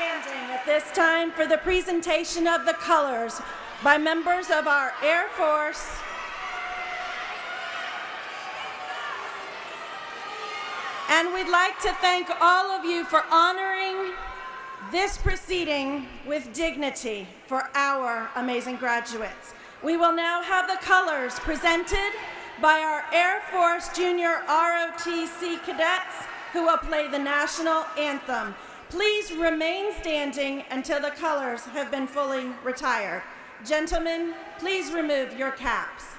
standing at this time for the presentation of the colors by members of our Air Force, and we'd like to thank all of you for honoring this proceeding with dignity for our amazing graduates. We will now have the colors presented by our Air Force Junior ROTC cadets who will play the national anthem. Please remain standing until the colors have been fully retired. Gentlemen, please remove your caps.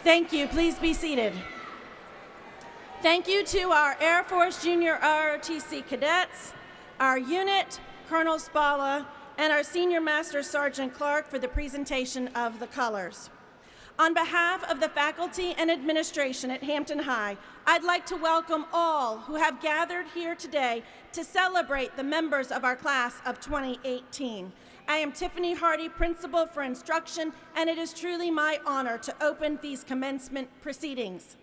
Thank you. Please be seated. Thank you to our Air Force Junior ROTC cadets, our unit, Colonel Spala, and our Senior Master Sergeant Clark for the presentation of the colors. On behalf of the faculty and administration at Hampton High, I'd like to welcome all who have gathered here today to celebrate the members of our class of 2018. I am Tiffany Hardy, Principal for Instruction, and it is truly my honor to open these commencement proceedings.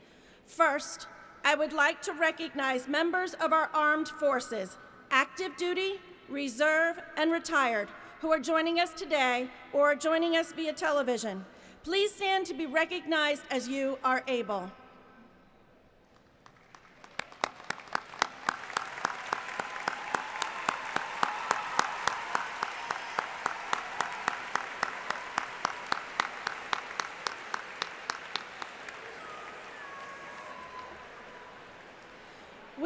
First, I would like to recognize members of our armed forces, active duty, reserve, and retired, who are joining us today or joining us via television. Please stand to be recognized as you are able.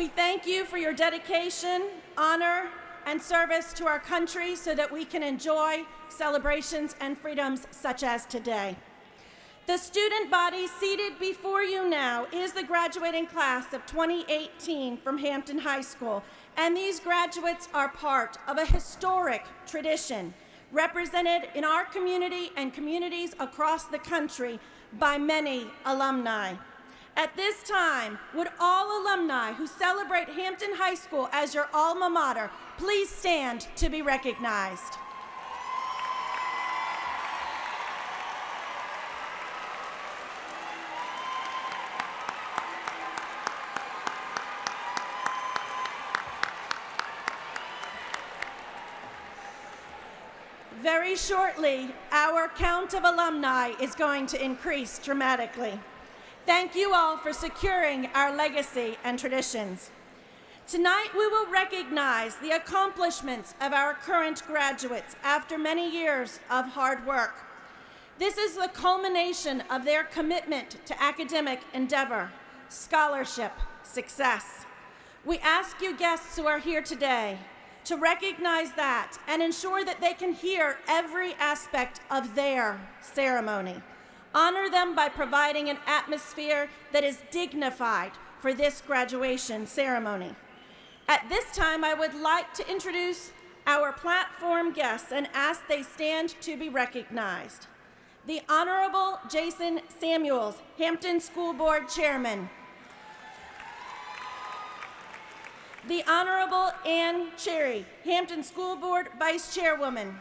We thank you for your dedication, honor, and service to our country so that we can enjoy celebrations and freedoms such as today. The student body seated before you now is the graduating class of 2018 from Hampton High School, and these graduates are part of a historic tradition represented in our community and communities across the country by many alumni. At this time, would all alumni who celebrate Hampton High School as your alma mater please stand to be recognized? Very shortly, our count of alumni is going to increase dramatically. Thank you all for securing our legacy and traditions. Tonight, we will recognize the accomplishments of our current graduates after many years of hard work. This is the culmination of their commitment to academic endeavor, scholarship, success. We ask you guests who are here today to recognize that and ensure that they can hear every aspect of their ceremony. Honor them by providing an atmosphere that is dignified for this graduation ceremony. At this time, I would like to introduce our platform guests and ask they stand to be recognized. The Honorable Jason Samuels, Hampton School Board Chairman. The Honorable Ann Cherry, Hampton School Board Vice Chairwoman.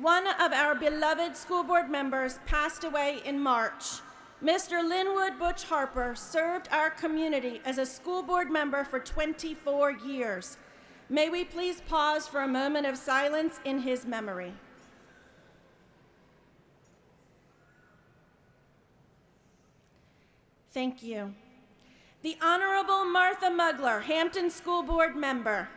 One of our beloved school board members passed away in March. Mr. Linwood Butch Harper served our community as a school board member for 24 years. May we please pause for a moment of silence in his memory. Thank you. The Honorable Martha Mugler, Hampton School Board Member.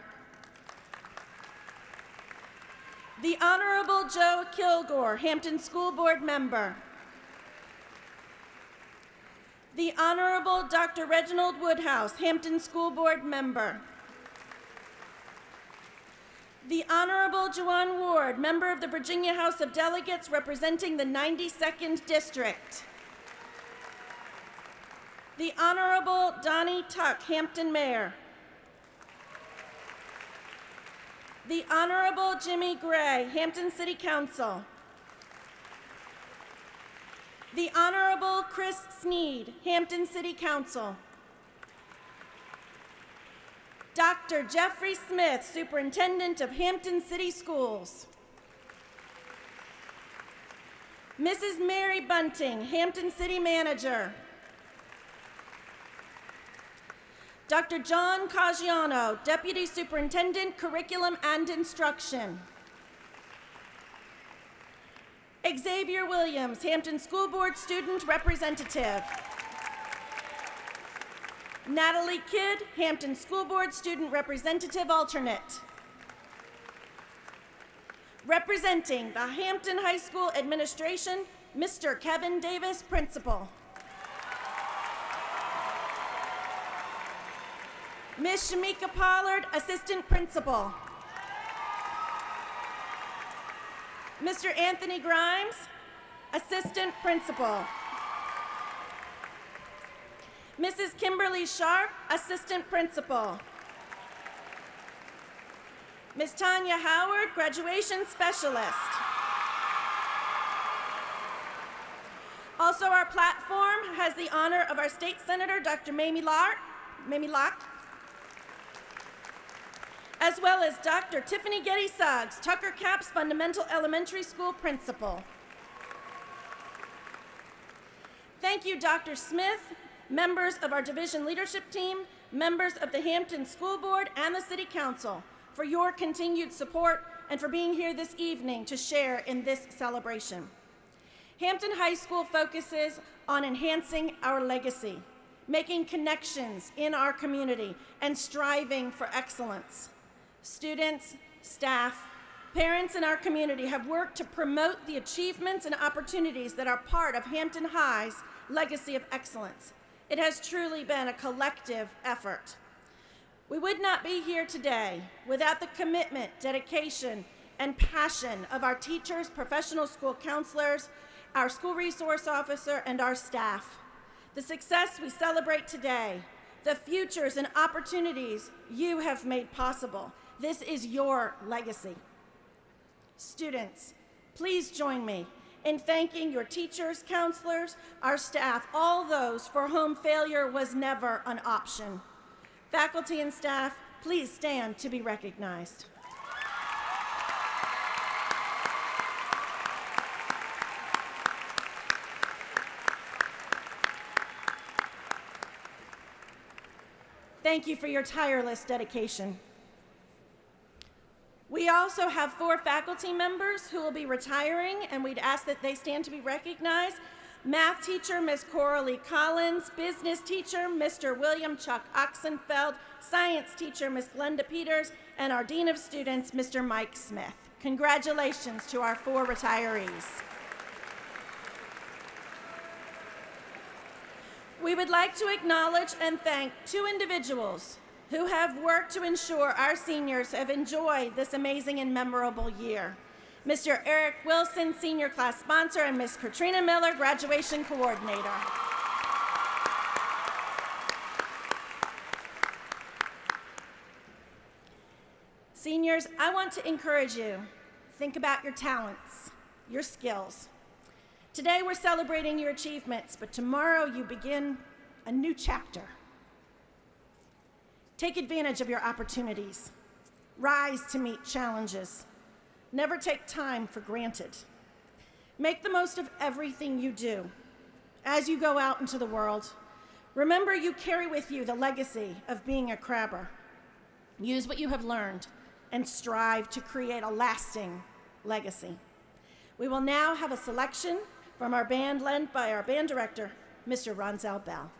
The Honorable Joe Kilgore, Hampton School Board Member. The Honorable Dr. Reginald Woodhouse, Hampton School Board Member. The Honorable Joanne Ward, member of the Virginia House of Delegates representing the 92nd District. The Honorable Donnie Tuck, Hampton Mayor. The Honorable Jimmy Gray, Hampton City Council. The Honorable Chris Sneed, Hampton City Council. Dr. Jeffrey Smith, Superintendent of Hampton City Schools. Mrs. Mary Bunting, Hampton City Manager. Dr. John Caggiano, Deputy Superintendent, Curriculum and Instruction. Xavier Williams, Hampton School Board Student Representative. Natalie Kidd, Hampton School Board Student Representative Alternate. Representing the Hampton High School Administration, Mr. Kevin Davis, Principal. Ms. Shamika Pollard, Assistant Principal. Mr. Anthony Grimes, Assistant Principal. Mrs. Kimberly Sharp, Assistant Principal. Ms. Tanya Howard, Graduation Specialist. Also, our platform has the honor of our State Senator, Dr. Mamie Locke, as well as Dr. Tiffany Getty Suggs, Tucker Caps Fundamental Elementary School Principal. Thank you, Dr. Smith, members of our division leadership team, members of the Hampton School Board and the City Council for your continued support and for being here this evening to share in this celebration. Hampton High School focuses on enhancing our legacy, making connections in our community, and striving for excellence. Students, staff, parents in our community have worked to promote the achievements and opportunities that are part of Hampton High's legacy of excellence. It has truly been a collective effort. We would not be here today without the commitment, dedication, and passion of our teachers, professional school counselors, our school resource officer, and our staff. The success we celebrate today, the futures and opportunities you have made possible, this is your legacy. Students, please join me in thanking your teachers, counselors, our staff, all those for whom failure was never an option. Faculty and staff, please stand to be recognized. Thank you for your tireless dedication. We also have 4 faculty members who will be retiring, and we'd ask that they stand to be recognized. Math teacher, Ms. Coralie Collins. Business teacher, Mr. William Chuck Oxenfeld. Science teacher, Ms. Glenda Peters. And our Dean of Students, Mr. Mike Smith. Congratulations to our 4 retirees. We would like to acknowledge and thank 2 individuals who have worked to ensure our seniors have enjoyed this amazing and memorable year. Mr. Eric Wilson, senior class sponsor, and Ms. Katrina Miller, graduation coordinator. Seniors, I want to encourage you, think about your talents, your skills. Today we're celebrating your achievements, but tomorrow you begin a new chapter. Take advantage of your opportunities. Rise to meet challenges. Never take time for granted. Make the most of everything you do. As you go out into the world, remember you carry with you the legacy of being a crabber. Use what you have learned and strive to create a lasting legacy. We will now have a selection from our band led by our band director, Mr. Ronzel Bell.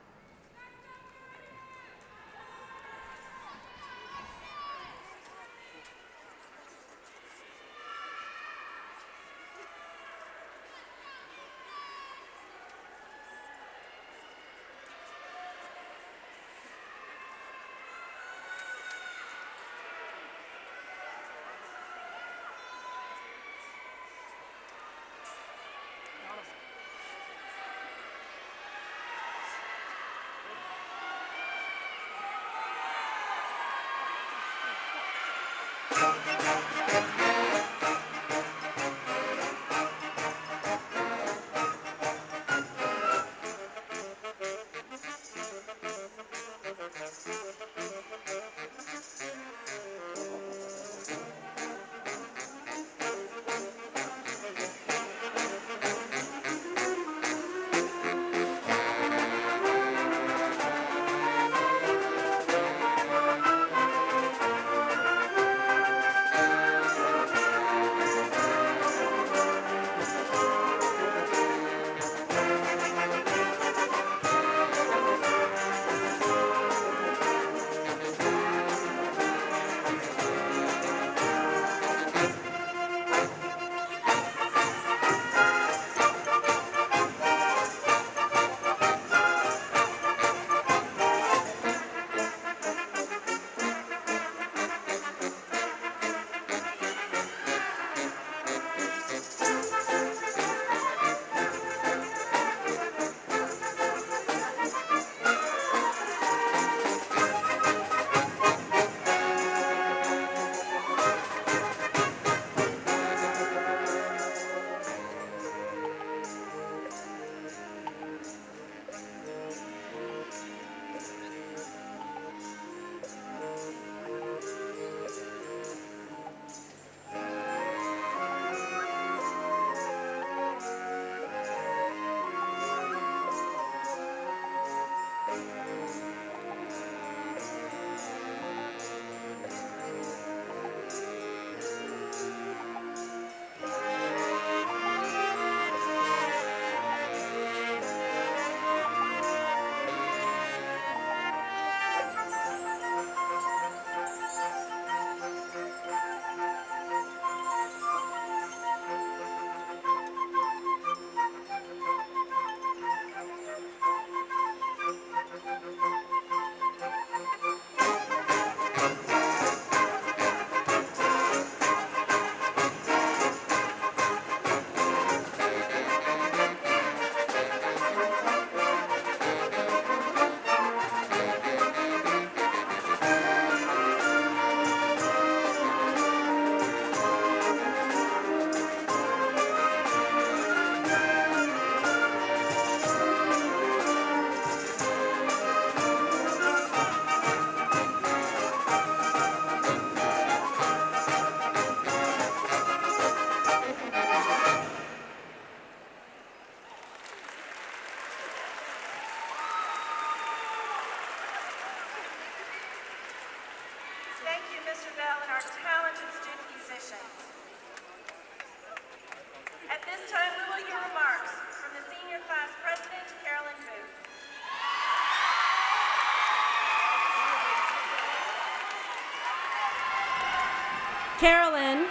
Carolyn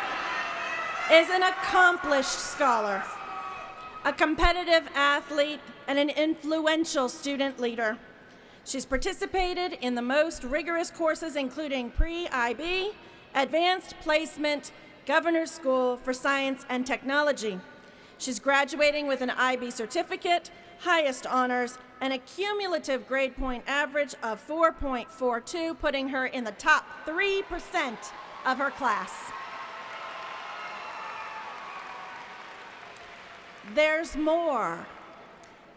is an accomplished scholar, a competitive athlete, and an influential student leader. She's participated in the most rigorous courses, including pre-IB, advanced placement, governor's school for science and technology. She's graduating with an IB certificate, highest honors, and a cumulative grade point average of 4.42, putting her in the top 3% of her class. There's more.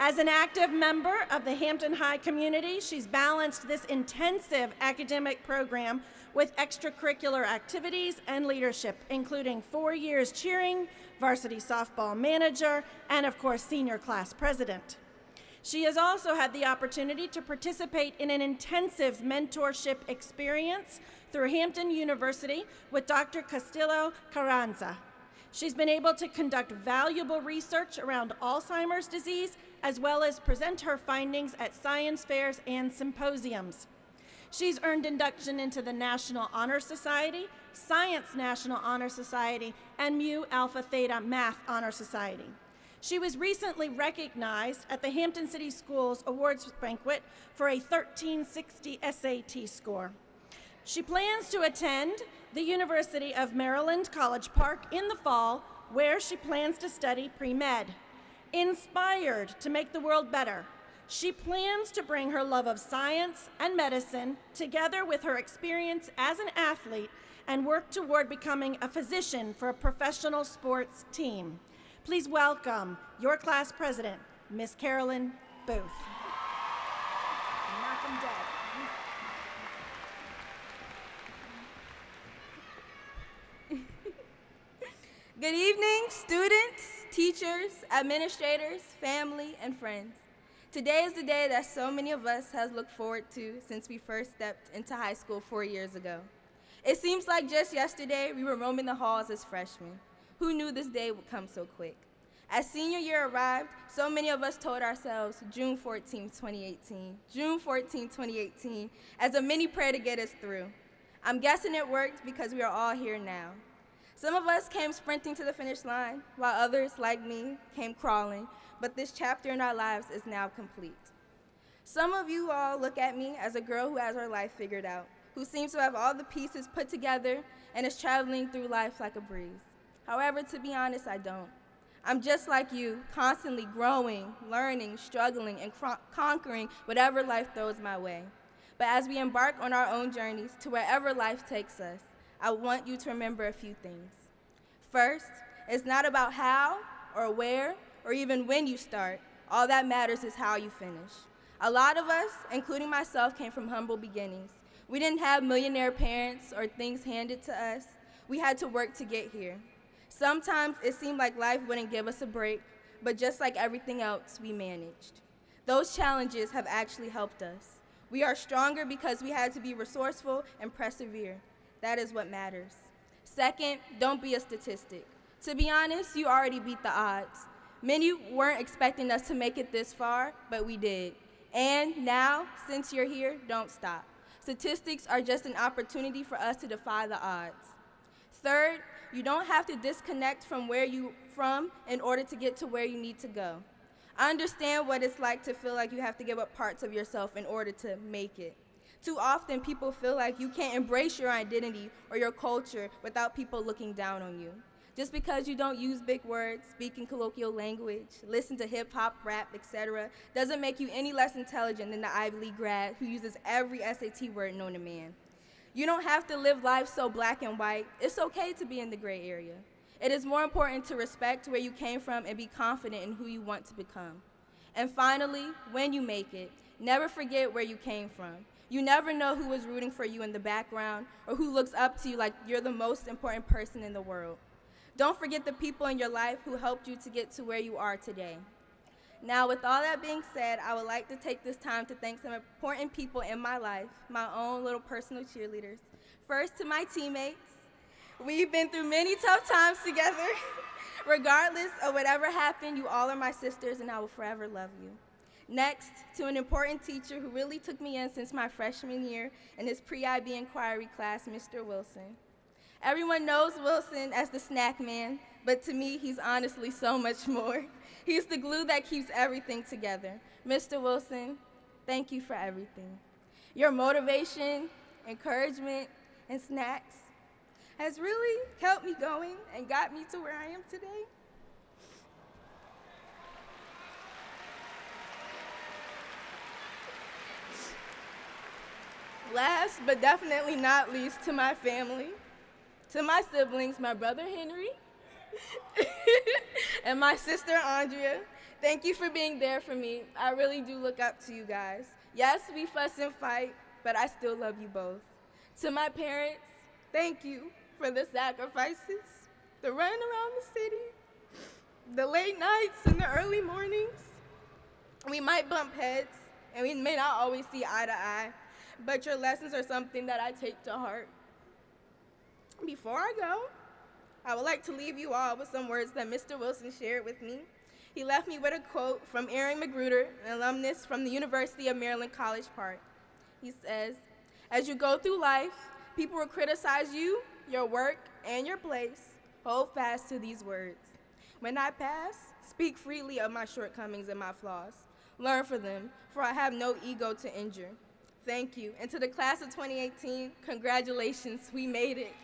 As an active member of the Hampton High community, she's balanced this intensive academic program with extracurricular activities and leadership, including 4 years cheering, varsity softball manager, and of course, senior class president. She has also had the opportunity to participate in an intensive mentorship experience through Hampton University with Dr. Castillo Carranza. She's been able to conduct valuable research around Alzheimer's disease, as well as present her findings at science fairs and symposiums. She's earned induction into the National Honor Society, Science National Honor Society, and Mu Alpha Theta Math Honor Society. She was recently recognized at the Hampton City Schools Awards Banquet for a 1360 SAT score. She plans to attend the University of Maryland College Park in the fall, where she plans to study pre-med. Inspired to make the world better, she plans to bring her love of science and medicine together with her experience as an athlete and work toward becoming a physician for a professional sports team. Please welcome your class president, Miss Carolyn Booth. Knock 'em dead. Good evening, students, teachers, administrators, family, and friends. Today is the day that so many of us have looked forward to since we first stepped into high school 4 years ago. It seems like just yesterday we were roaming the halls as freshmen. Who knew this day would come so quick? As senior year arrived, so many of us told ourselves June 14, 2018, June 14, 2018, as a mini prayer to get us through. I'm guessing it worked because we are all here now. Some of us came sprinting to the finish line, while others, like me, came crawling, but this chapter in our lives is now complete. Some of you all look at me as a girl who has her life figured out, who seems to have all the pieces put together and is traveling through life like a breeze. However, to be honest, I don't. I'm just like you, constantly growing, learning, struggling, and conquering whatever life throws my way. But as we embark on our own journeys to wherever life takes us, I want you to remember a few things. First, it's not about how or where or even when you start. All that matters is how you finish. A lot of us, including myself, came from humble beginnings. We didn't have millionaire parents or things handed to us. We had to work to get here. Sometimes it seemed like life wouldn't give us a break, but just like everything else, we managed. Those challenges have actually helped us. We are stronger because we had to be resourceful and persevere. That is what matters. Second, don't be a statistic. To be honest, you already beat the odds. Many weren't expecting us to make it this far, but we did. And now, since you're here, don't stop. Statistics are just an opportunity for us to defy the odds. Third, you don't have to disconnect from where you're from in order to get to where you need to go. I understand what it's like to feel like you have to give up parts of yourself in order to make it. Too often, people feel like you can't embrace your identity or your culture without people looking down on you. Just because you don't use big words, speak in colloquial language, listen to hip-hop, rap, etc., doesn't make you any less intelligent than the Ivy League grad who uses every SAT word known to man. You don't have to live life so black and white. It's okay to be in the gray area. It is more important to respect where you came from and be confident in who you want to become. And finally, when you make it, never forget where you came from. You never know who is rooting for you in the background or who looks up to you like you're the most important person in the world. Don't forget the people in your life who helped you to get to where you are today. Now, with all that being said, I would like to take this time to thank some important people in my life, my own little personal cheerleaders. First, to my teammates. We've been through many tough times together. Regardless of whatever happened, you all are my sisters, and I will forever love you. Next, to an important teacher who really took me in since my freshman year in his pre-IB inquiry class, Mr. Wilson. Everyone knows Wilson as the snack man, but to me, he's honestly so much more. He's the glue that keeps everything together. Mr. Wilson, thank you for everything. Your motivation, encouragement, and snacks has really helped me going and got me to where I am today. Last but definitely not least, to my family, to my siblings, my brother Henry, and my sister Andrea, thank you for being there for me. I really do look up to you guys. Yes, we fuss and fight, but I still love you both. To my parents, thank you for the sacrifices, the run around the city, the late nights and the early mornings. We might bump heads, and we may not always see eye to eye, but your lessons are something that I take to heart. Before I go, I would like to leave you all with some words that Mr. Wilson shared with me. He left me with a quote from Aaron Magruder, an alumnus from the University of Maryland College Park. He says, "As you go through life, people will criticize you, your work, and your place. Hold fast to these words. When I pass, speak freely of my shortcomings and my flaws. Learn from them, for I have no ego to injure." Thank you. And to the class of 2018, congratulations, we made it.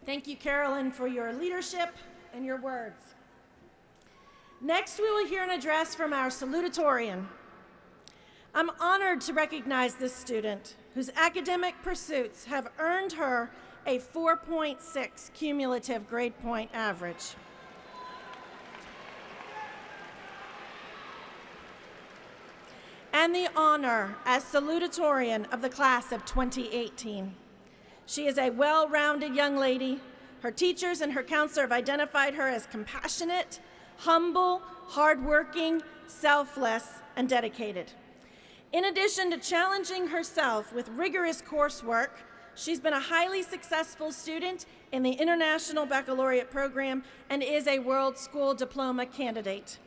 Thank you, Carolyn, for your leadership and your words. Next, we will hear an address from our salutatorian. I'm honored to recognize this student whose academic pursuits have earned her a 4.6 cumulative grade point average. And the honor as salutatorian of the class of 2018. She is a well-rounded young lady. Her teachers and her counselor have identified her as compassionate, humble, hardworking, selfless, and dedicated. In addition to challenging herself with rigorous coursework, she's been a highly successful student in the International Baccalaureate program and is a World School Diploma candidate.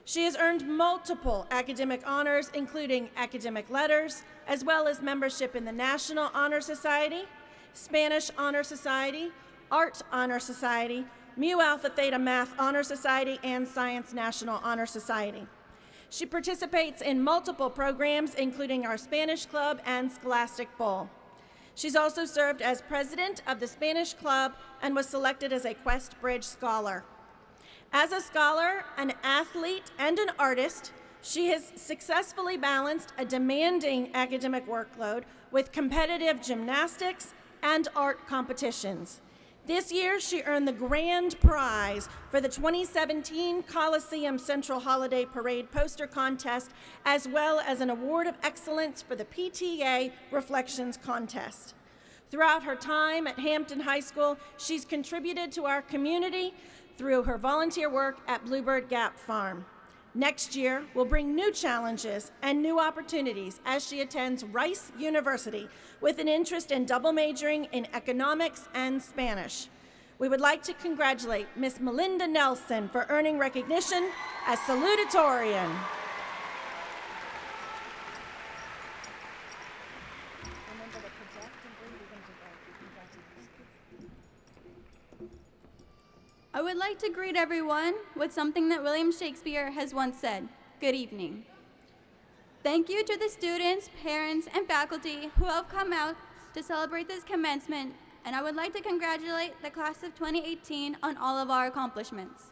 She has earned multiple academic honors, including academic letters, as well as membership in the National Honor Society, Spanish Honor Society, Art Honor Society, Mu Alpha Theta Math Honor Society, and Science National Honor Society. She participates in multiple programs, including our Spanish Club and Scholastic Bowl. She's also served as president of the Spanish Club and was selected as a Quest Bridge Scholar. As a scholar, an athlete, and an artist, she has successfully balanced a demanding academic workload with competitive gymnastics and art competitions. This year, she earned the grand prize for the 2017 Coliseum Central Holiday Parade poster contest, as well as an award of excellence for the PTA Reflections contest. Throughout her time at Hampton High School, she's contributed to our community through her volunteer work at Bluebird Gap Farm. Next year will bring new challenges and new opportunities as she attends Rice University with an interest in double majoring in economics and Spanish. We would like to congratulate Miss Melinda Nelson for earning recognition as salutatorian. I would like to greet everyone with something that William Shakespeare has once said. Good evening. Thank you to the students, parents, and faculty who have come out to celebrate this commencement, and I would like to congratulate the class of 2018 on all of our accomplishments.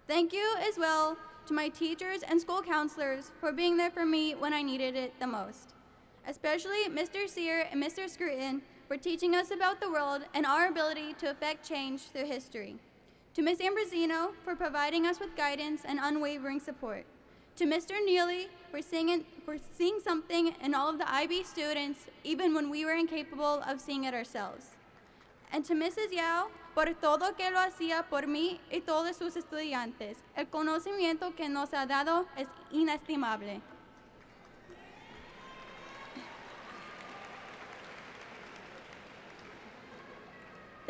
Thank you as well to my teachers and school counselors for being there for me when I needed it the most, especially Mr. Sear and Mr. Scruton for teaching us about the world and our ability to affect change through history. To Ms. Ambrosino for providing us with guidance and unwavering support. To Mr. Neely for seeing something in all of the IB students, even when we were incapable of seeing it ourselves. And to Mrs. Yao por todo que lo hacía por mí y todos sus estudiantes. El conocimiento que nos ha dado es inestimable.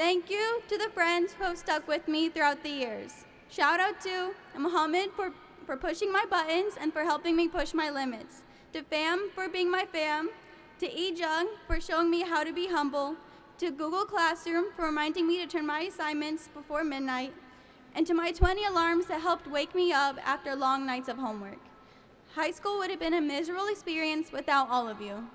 Thank you to the friends who have stuck with me throughout the years. Shout out to Mohammed for pushing my buttons and for helping me push my limits. To Fam for being my fam. To Jung for showing me how to be humble. To Google Classroom for reminding me to turn my assignments before midnight. And to my 20 alarms that helped wake me up after long nights of homework. High school would have been a miserable experience without all of you.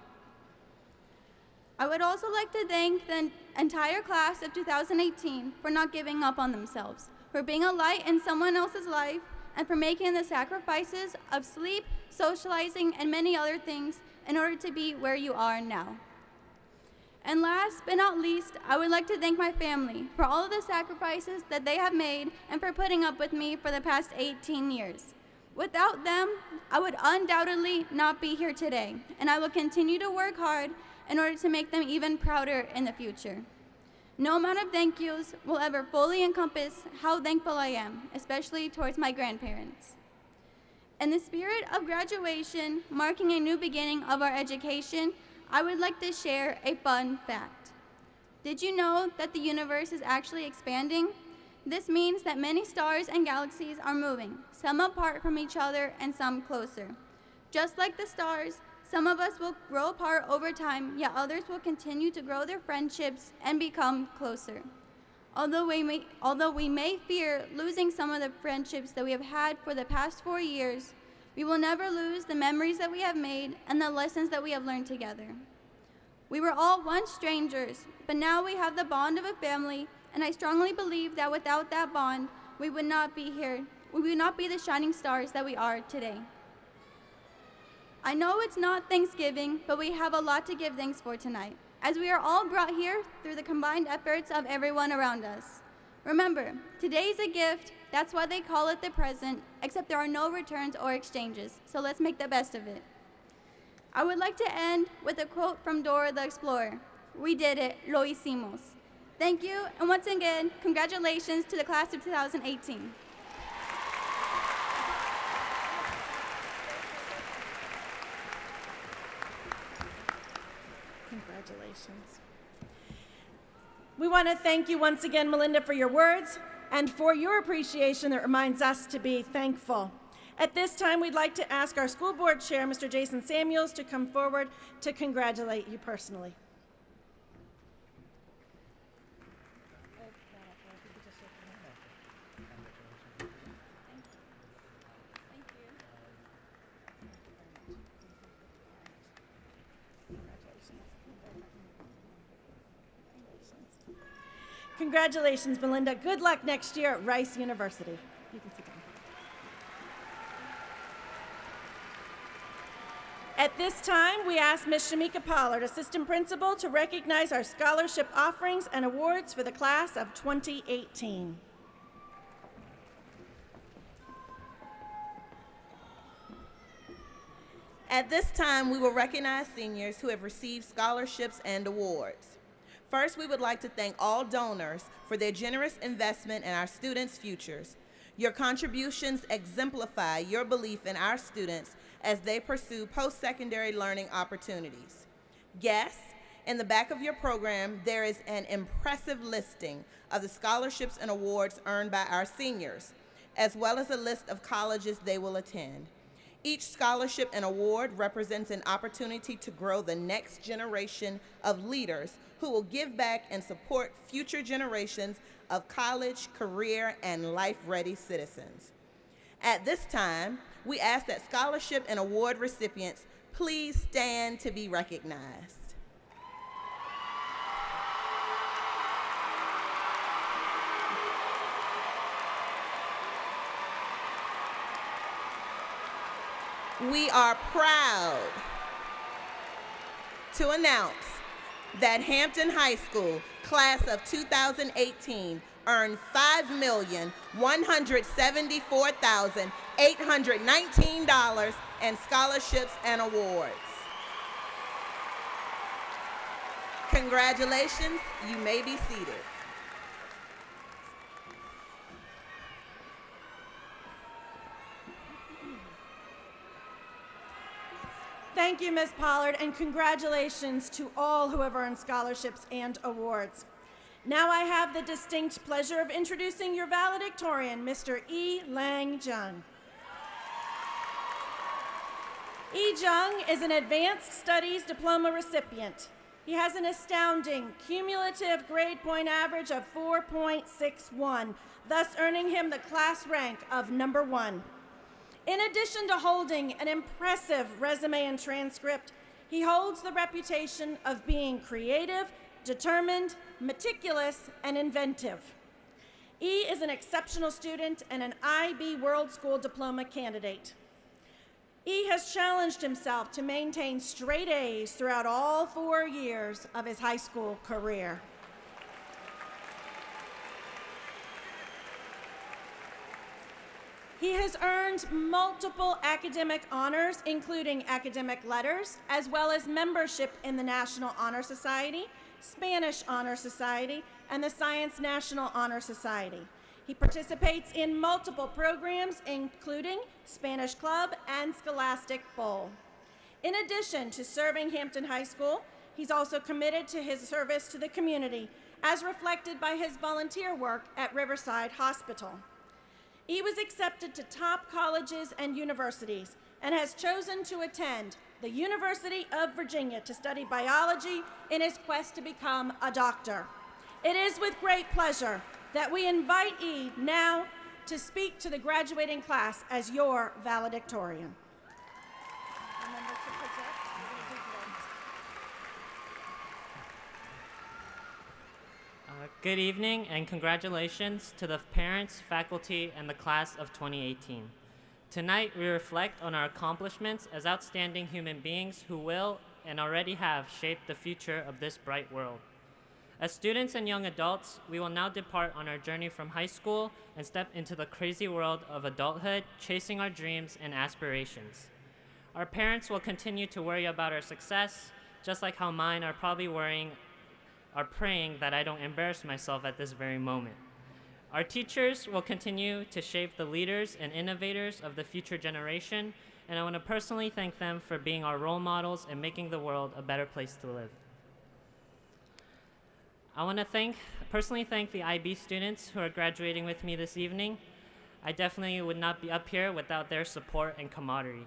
I would also like to thank the entire class of 2018 for not giving up on themselves, for being a light in someone else's life, and for making the sacrifices of sleep, socializing, and many other things in order to be where you are now. And last but not least, I would like to thank my family for all of the sacrifices that they have made and for putting up with me for the past 18 years. Without them, I would undoubtedly not be here today, and I will continue to work hard in order to make them even prouder in the future. No amount of thank yous will ever fully encompass how thankful I am, especially towards my grandparents. In the spirit of graduation, marking a new beginning of our education, I would like to share a fun fact. Did you know that the universe is actually expanding? This means that many stars and galaxies are moving, some apart from each other and some closer. Just like the stars, some of us will grow apart over time, yet others will continue to grow their friendships and become closer. Although we may fear losing some of the friendships that we have had for the past 4 years, we will never lose the memories that we have made and the lessons that we have learned together. We were all once strangers, but now we have the bond of a family, and I strongly believe that without that bond, we would not be here. We would not be the shining stars that we are today. I know it's not Thanksgiving, but we have a lot to give thanks for tonight, as we are all brought here through the combined efforts of everyone around us. Remember, today's a gift, that's why they call it the present, except there are no returns or exchanges, so let's make the best of it. I would like to end with a quote from Dora the Explorer. We did it, lo hicimos. Thank you, and once again, congratulations to the class of 2018. Congratulations. We want to thank you once again, Melinda, for your words and for your appreciation that reminds us to be thankful. At this time, we'd like to ask our school board chair, Mr. Jason Samuels, to come forward to congratulate you personally. Congratulations, Melinda. Good luck next year at Rice University. You can sit down. At this time, we ask Ms. Shamika Pollard, Assistant Principal, to recognize our scholarship offerings and awards for the class of 2018. At this time, we will recognize seniors who have received scholarships and awards. First, we would like to thank all donors for their generous investment in our students' futures. Your contributions exemplify your belief in our students as they pursue post-secondary learning opportunities. Guests, in the back of your program, there is an impressive listing of the scholarships and awards earned by our seniors, as well as a list of colleges they will attend. Each scholarship and award represents an opportunity to grow the next generation of leaders who will give back and support future generations of college, career, and life-ready citizens. At this time, we ask that scholarship and award recipients please stand to be recognized. We are proud to announce that Hampton High School class of 2018 earned $5,174,819 in scholarships and awards. Congratulations, you may be seated. Thank you, Ms. Pollard, and congratulations to all who have earned scholarships and awards. Now I have the distinct pleasure of introducing your valedictorian, Mr. E. Lang Jung. E. Jung is an Advanced Studies Diploma recipient. He has an astounding cumulative grade point average of 4.61, thus earning him the class rank of number 1. In addition to holding an impressive resume and transcript, he holds the reputation of being creative, determined, meticulous, and inventive. E is an exceptional student and an IB World School Diploma candidate. E has challenged himself to maintain straight A's throughout all 4 years of his high school career. He has earned multiple academic honors, including academic letters, as well as membership in the National Honor Society, Spanish Honor Society, and the Science National Honor Society. He participates in multiple programs, including Spanish Club and Scholastic Bowl. In addition to serving Hampton High School, he's also committed to his service to the community, as reflected by his volunteer work at Riverside Hospital. E was accepted to top colleges and universities and has chosen to attend the University of Virginia to study biology in his quest to become a doctor. It is with great pleasure that we invite E now to speak to the graduating class as your valedictorian. Remember to project. Good evening and congratulations to the parents, faculty, and the class of 2018. Tonight, we reflect on our accomplishments as outstanding human beings who will and already have shaped the future of this bright world. As students and young adults, we will now depart on our journey from high school and step into the crazy world of adulthood, chasing our dreams and aspirations. Our parents will continue to worry about our success, just like how mine are probably praying that I don't embarrass myself at this very moment. Our teachers will continue to shape the leaders and innovators of the future generation, and I want to personally thank them for being our role models and making the world a better place to live. I want to personally thank the IB students who are graduating with me this evening. I definitely would not be up here without their support and camaraderie.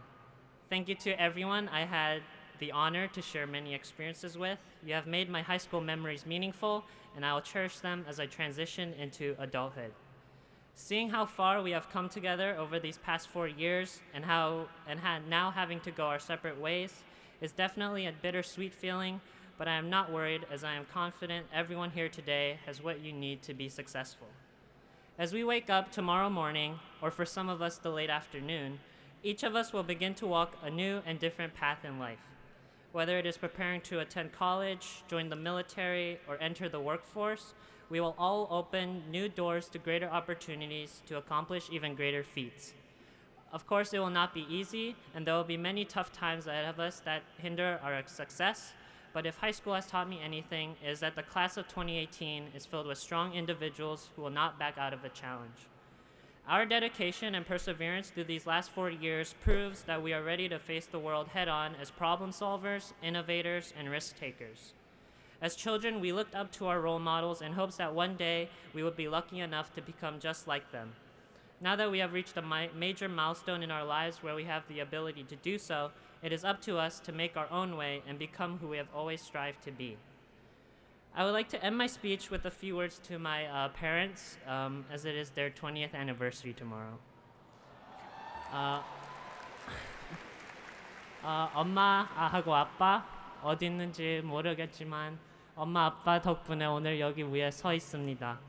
Thank you to everyone I had the honor to share many experiences with. You have made my high school memories meaningful, and I will cherish them as I transition into adulthood. Seeing how far we have come together over these past 4 years and now having to go our separate ways is definitely a bittersweet feeling, but I am not worried as I am confident everyone here today has what you need to be successful. As we wake up tomorrow morning, or for some of us the late afternoon, each of us will begin to walk a new and different path in life. Whether it is preparing to attend college, join the military, or enter the workforce, we will all open new doors to greater opportunities to accomplish even greater feats. Of course, it will not be easy, and there will be many tough times ahead of us that hinder our success, but if high school has taught me anything, it is that the class of 2018 is filled with strong individuals who will not back out of a challenge. Our dedication and perseverance through these last 4 years proves that we are ready to face the world head-on as problem solvers, innovators, and risk takers. As children, we looked up to our role models in hopes that one day we would be lucky enough to become just like them. Now that we have reached a major milestone in our lives where we have the ability to do so, it is up to us to make our own way and become who we have always strived to be. I would like to end my speech with a few words to my parents, as it is their 20th anniversary tomorrow. 엄마하고 아빠 어디 있는지 모르겠지만 엄마 아빠 덕분에 오늘 여기 위에 서 있습니다.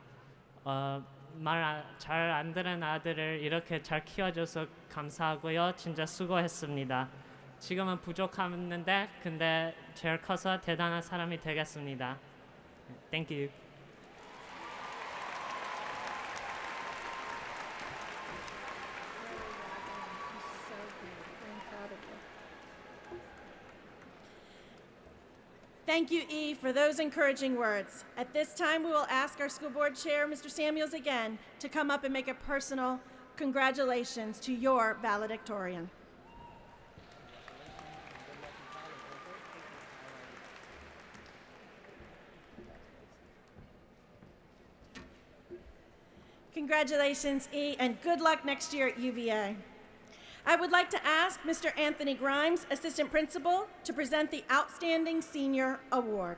말 잘 안 듣는 아들을 이렇게 잘 키워줘서 감사하고요. 진짜 수고했습니다. 지금은 부족했는데 근데 제일 커서 대단한 사람이 되겠습니다. Thank you. Thank you, E, for those encouraging words. At this time, we will ask our school board chair, Mr. Samuels, again, to come up and make a personal congratulations to your valedictorian. Congratulations, E, and good luck next year at UVA. I would like to ask Mr. Anthony Grimes, Assistant Principal, to present the Outstanding Senior Award.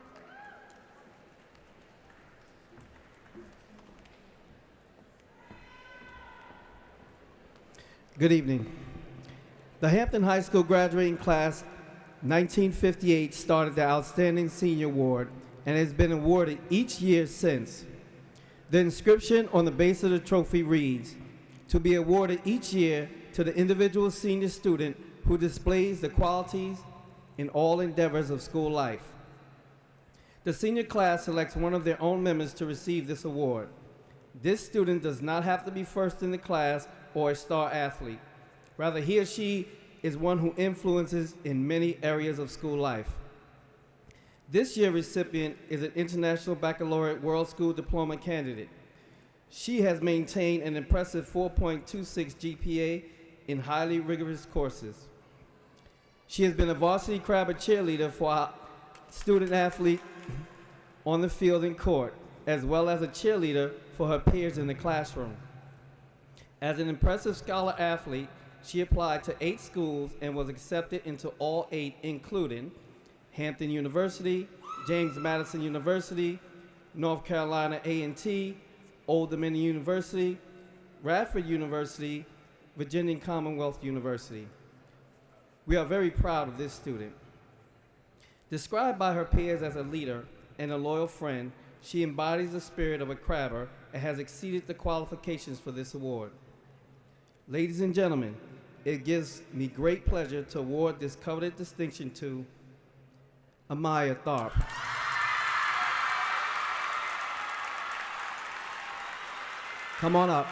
Good evening. The Hampton High School graduating class 1958 started the Outstanding Senior Award and has been awarded each year since. The inscription on the base of the trophy reads, "To be awarded each year to the individual senior student who displays the qualities in all endeavors of school life." The senior class selects one of their own members to receive this award. This student does not have to be first in the class or a star athlete. Rather, he or she is one who influences in many areas of school life. This year's recipient is an International Baccalaureate World School Diploma candidate. She has maintained an impressive 4.26 GPA in highly rigorous courses. She has been a varsity crabber cheerleader for our student athlete on the field and court, as well as a cheerleader for her peers in the classroom. As an impressive scholar athlete, she applied to 8 schools and was accepted into all 8, including Hampton University, James Madison University, North Carolina A&T, Old Dominion University, Radford University, Virginia Commonwealth University. We are very proud of this student. Described by her peers as a leader and a loyal friend, she embodies the spirit of a crabber and has exceeded the qualifications for this award. Ladies and gentlemen, it gives me great pleasure to award this coveted distinction to Amaya Tharp. Come on up.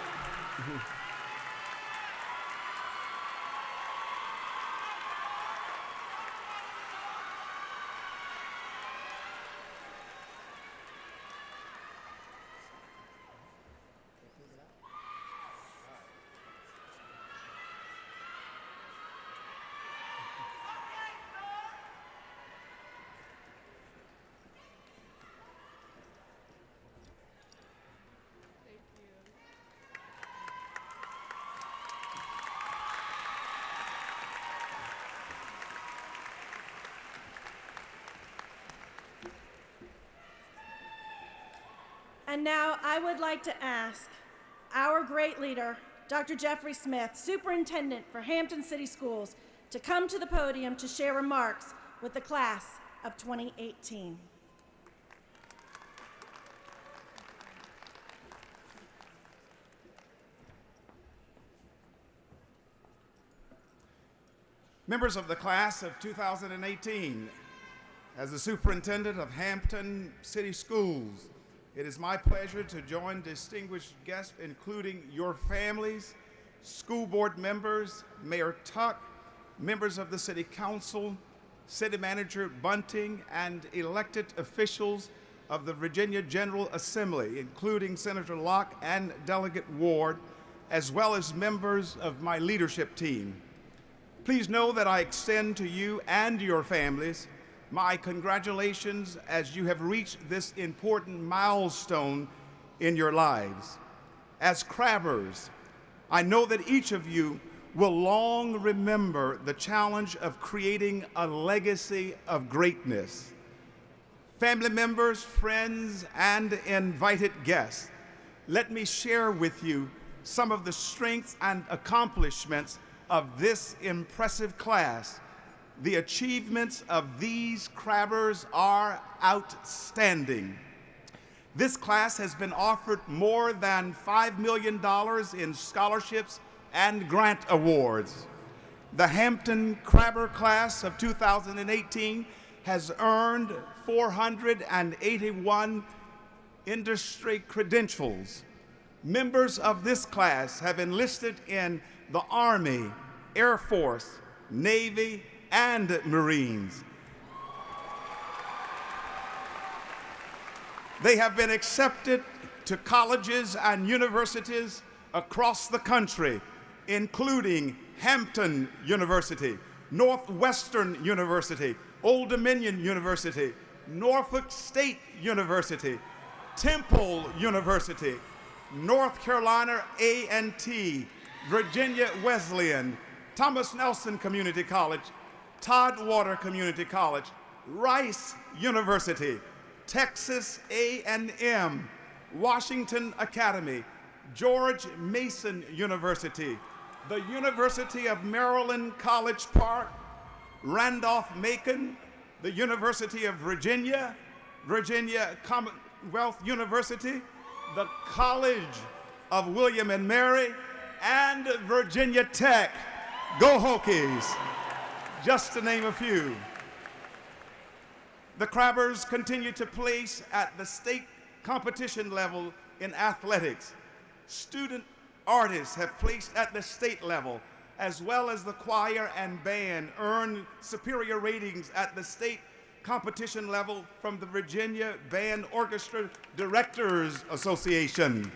And now I would like to ask our great leader, Dr. Jeffrey Smith, Superintendent for Hampton City Schools, to come to the podium to share remarks with the class of 2018. Members of the class of 2018, as the superintendent of Hampton City Schools, it is my pleasure to join distinguished guests, including your families, school board members, Mayor Tuck, members of the City Council, City Manager Bunting, and elected officials of the Virginia General Assembly, including Senator Locke and Delegate Ward, as well as members of my leadership team. Please know that I extend to you and your families my congratulations as you have reached this important milestone in your lives. As crabbers, I know that each of you will long remember the challenge of creating a legacy of greatness. Family members, friends, and invited guests, let me share with you some of the strengths and accomplishments of this impressive class. The achievements of these crabbers are outstanding. This class has been offered more than $5 million in scholarships and grant awards. The Hampton Crabber class of 2018 has earned 481 industry credentials. Members of this class have enlisted in the Army, Air Force, Navy, and Marines. They have been accepted to colleges and universities across the country, including Hampton University, Northwestern University, Old Dominion University, Norfolk State University, Temple University, North Carolina A&T, Virginia Wesleyan, Thomas Nelson Community College, Toddwater Community College, Rice University, Texas A&M, Washington Academy, George Mason University, the University of Maryland College Park, Randolph-Macon, the University of Virginia, Virginia Commonwealth University, the College of William and Mary, and Virginia Tech. Go Hokies, just to name a few. The Crabbers continue to place at the state competition level in athletics. Student artists have placed at the state level, as well as the choir and band earned superior ratings at the state competition level from the Virginia Band Orchestra Directors Association.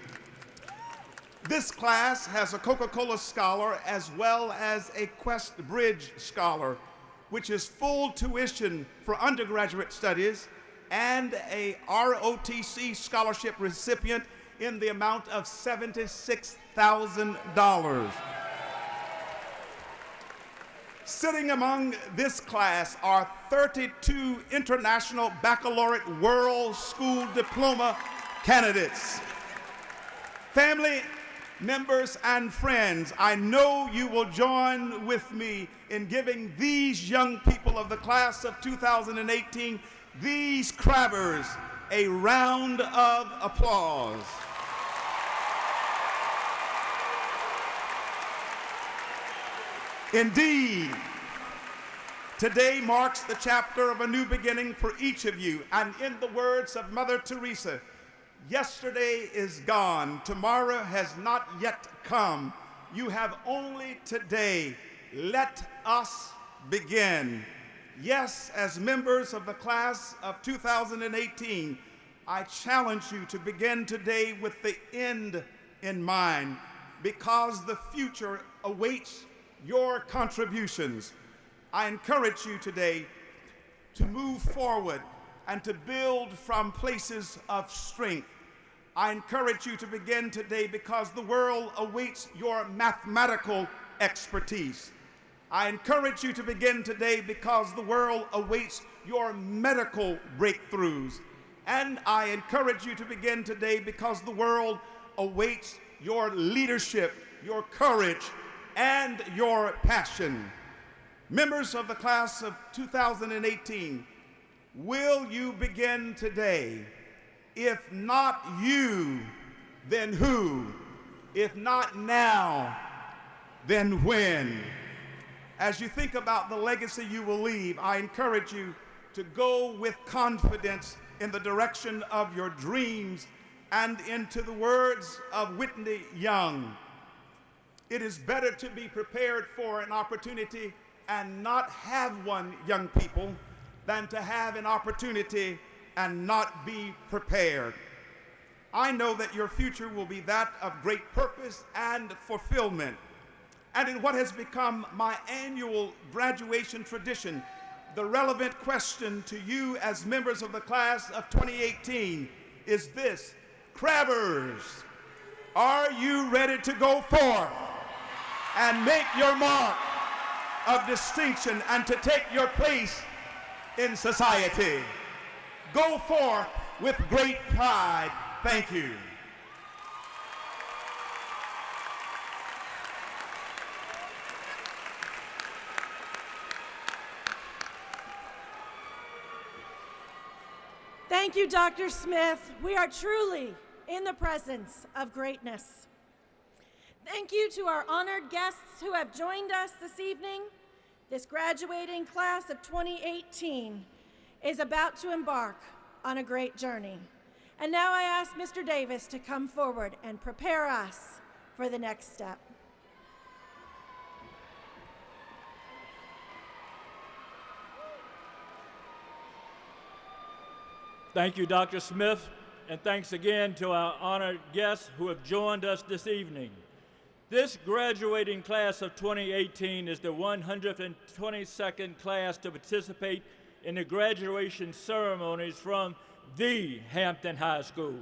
This class has a Coca-Cola Scholar as well as a Quest Bridge Scholar, which is full tuition for undergraduate studies, and a ROTC scholarship recipient in the amount of $76,000. Sitting among this class are 32 International Baccalaureate World School Diploma candidates. Family, members, and friends, I know you will join with me in giving these young people of the class of 2018, these Crabbers, a round of applause. Indeed, today marks the chapter of a new beginning for each of you, and in the words of Mother Teresa, yesterday is gone, tomorrow has not yet come. You have only today. Let us begin. Yes, as members of the class of 2018, I challenge you to begin today with the end in mind, because the future awaits your contributions. I encourage you today to move forward and to build from places of strength. I encourage you to begin today because the world awaits your mathematical expertise. I encourage you to begin today because the world awaits your medical breakthroughs. And I encourage you to begin today because the world awaits your leadership, your courage, and your passion. Members of the class of 2018, will you begin today? If not you, then who? If not now, then when? As you think about the legacy you will leave, I encourage you to go with confidence in the direction of your dreams and into the words of Whitney Young. It is better to be prepared for an opportunity and not have one, young people, than to have an opportunity and not be prepared. I know that your future will be that of great purpose and fulfillment. And in what has become my annual graduation tradition, the relevant question to you as members of the class of 2018 is this: Crabbers, are you ready to go forth and make your mark of distinction and to take your place in society? Go forth with great pride. Thank you. Thank you, Dr. Smith. We are truly in the presence of greatness. Thank you to our honored guests who have joined us this evening. This graduating class of 2018 is about to embark on a great journey. And now I ask Mr. Davis to come forward and prepare us for the next step. Thank you, Dr. Smith, and thanks again to our honored guests who have joined us this evening. This graduating class of 2018 is the 122nd class to participate in the graduation ceremonies from the Hampton High School.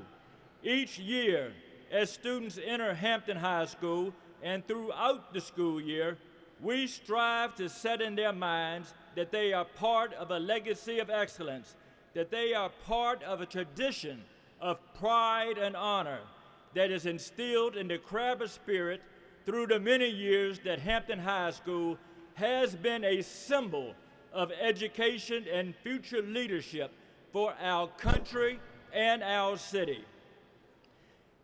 Each year, as students enter Hampton High School and throughout the school year, we strive to set in their minds that they are part of a legacy of excellence, that they are part of a tradition of pride and honor that is instilled in the Crabber spirit through the many years that Hampton High School has been a symbol of education and future leadership for our country and our city.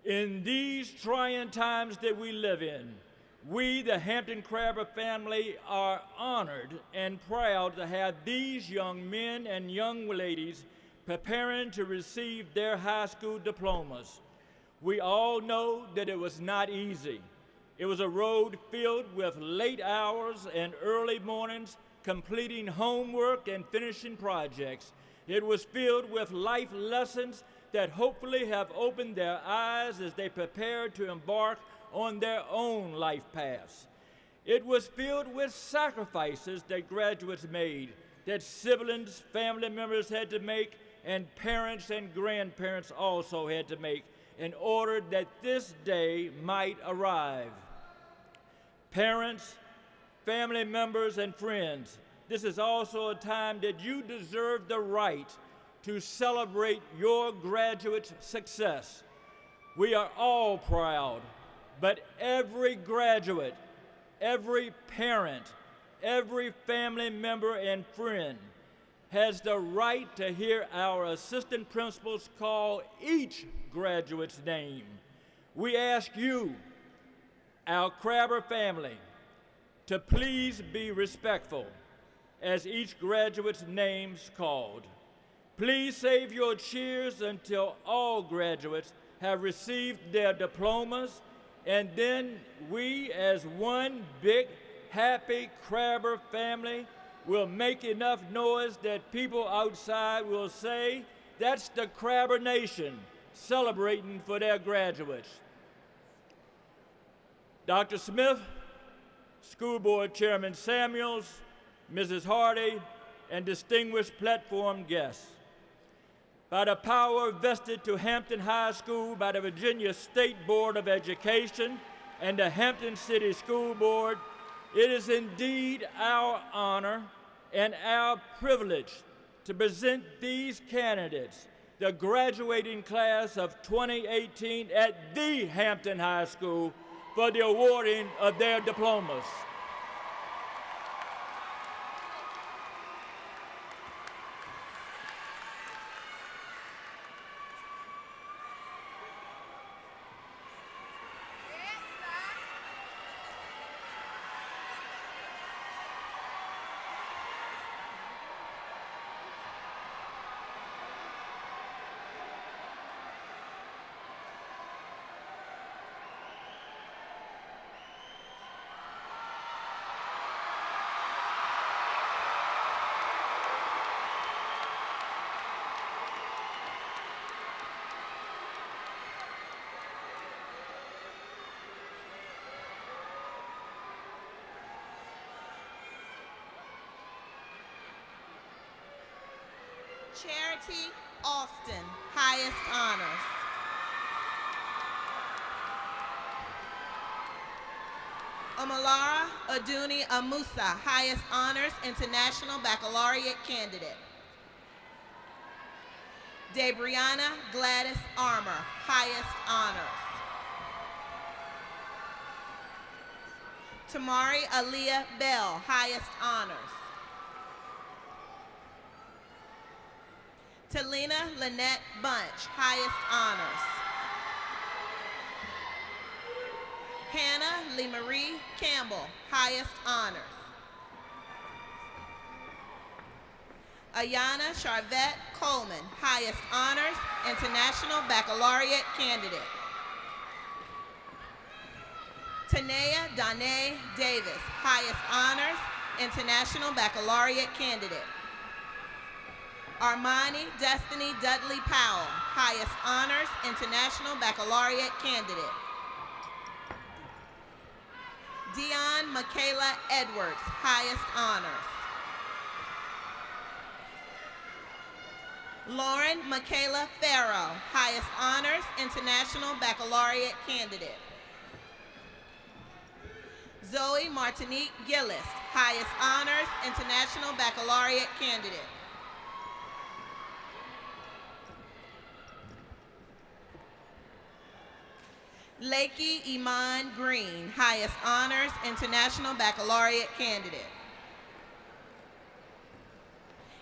In these trying times that we live in, we, the Hampton Crabber family, are honored and proud to have these young men and young ladies preparing to receive their high school diplomas. We all know that it was not easy. It was a road filled with late hours and early mornings, completing homework and finishing projects. It was filled with life lessons that hopefully have opened their eyes as they prepare to embark on their own life paths. It was filled with sacrifices that graduates made, that siblings, family members had to make, and parents and grandparents also had to make in order that this day might arrive. Parents, family members, and friends, this is also a time that you deserve the right to celebrate your graduate's success. We are all proud, but every graduate, every parent, every family member and friend has the right to hear our assistant principals call each graduate's name. We ask you, our Crabber family, to please be respectful as each graduate's name is called. Please save your cheers until all graduates have received their diplomas, and then we, as one big, happy Crabber family, will make enough noise that people outside will say, that's the Crabber Nation celebrating for their graduates. Dr. Smith, School Board Chairman Samuels, Mrs. Hardy, and distinguished platform guests. By the power vested to Hampton High School by the Virginia State Board of Education and the Hampton City School Board, it is indeed our honor and our privilege to present these candidates, the graduating class of 2018 at the Hampton High School, for the awarding of their diplomas. Charity Austin, highest honors. Omalara Aduni Amusa, highest honors, International Baccalaureate candidate. Debriana Gladys Armour, highest honors. Tamari Aaliyah Bell, highest honors. Talina Lynette Bunch, highest honors. Hannah Lee Marie Campbell, highest honors. Ayana Charvette Coleman, highest honors, International Baccalaureate candidate. Tanea Danae Davis, highest honors, International Baccalaureate candidate. Armani Destiny Dudley Powell, highest honors, International Baccalaureate candidate. Dion Michaela Edwards, highest honors. Lauren Michaela Farrow, highest honors, International Baccalaureate candidate. Zoe Martinique Gillis, highest honors, International Baccalaureate candidate. Lakey Iman Green, highest honors, International Baccalaureate candidate.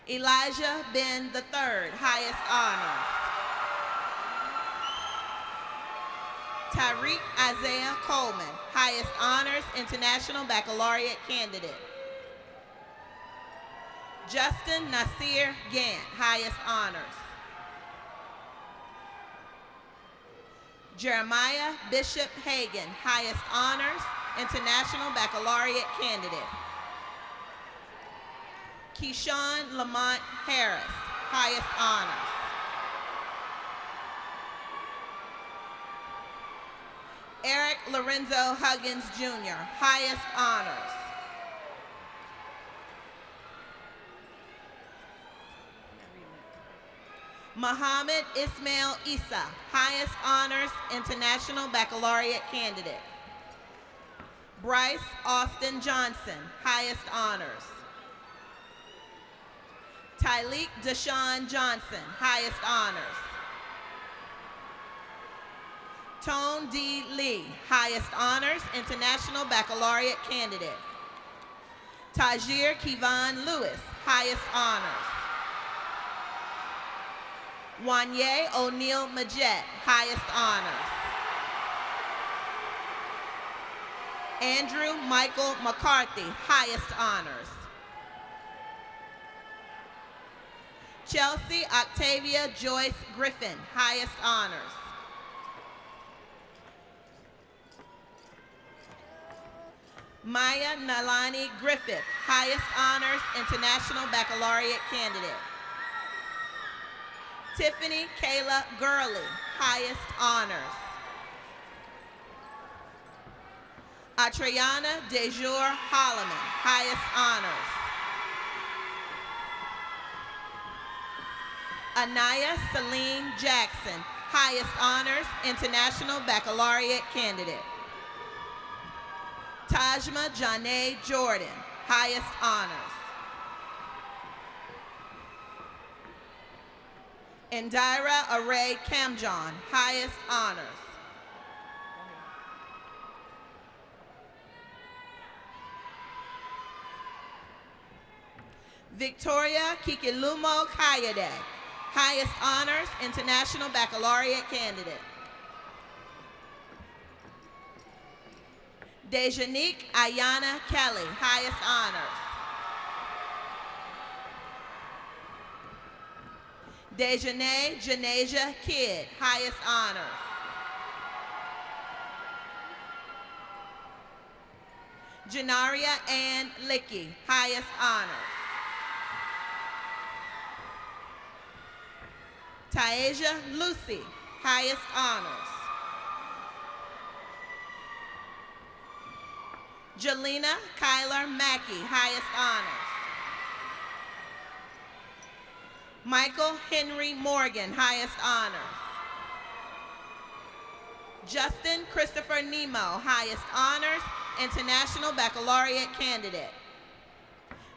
Elijah Ben III, highest honors. Tyreek Isaiah Coleman, highest honors, International Baccalaureate candidate. Justin Nasir Gant, highest honors. Jeremiah Bishop Hagan, highest honors, International Baccalaureate candidate. Keyshawn Lamont Harris, highest honors. Eric Lorenzo Huggins Jr., highest honors. Muhammad Ismail Isa, highest honors, International Baccalaureate candidate. Bryce Austin Johnson, highest honors. Tyleek Deshaun Johnson, highest honors. Tone D. Lee, highest honors, International Baccalaureate candidate. Tajir Kevon Lewis, highest honors. Wanye O'Neal Majette, highest honors. Andrew Michael McCarthy, highest honors. Chelsea Octavia Joyce Griffin, highest honors. Maya Nalani Griffith, highest honors, International Baccalaureate candidate. Tiffany Kayla Gurley, highest honors. Atriana DeJour Holloman, highest honors. Anaya Celine Jackson, highest honors, International Baccalaureate candidate. Tajma Janae Jordan, highest honors. Indira Array Camjon, highest honors. Victoria Kikilumo Kayode, highest honors, International Baccalaureate candidate. Dejanique Ayana Kelly, highest honors. Dejanae Janasia Kidd, highest honors. Janaria Ann Licky, highest honors. Taeja Lucy, highest honors. Jelena Kyler Mackey, highest honors. Michael Henry Morgan, highest honors. Justin Christopher Nemo, highest honors, International Baccalaureate candidate.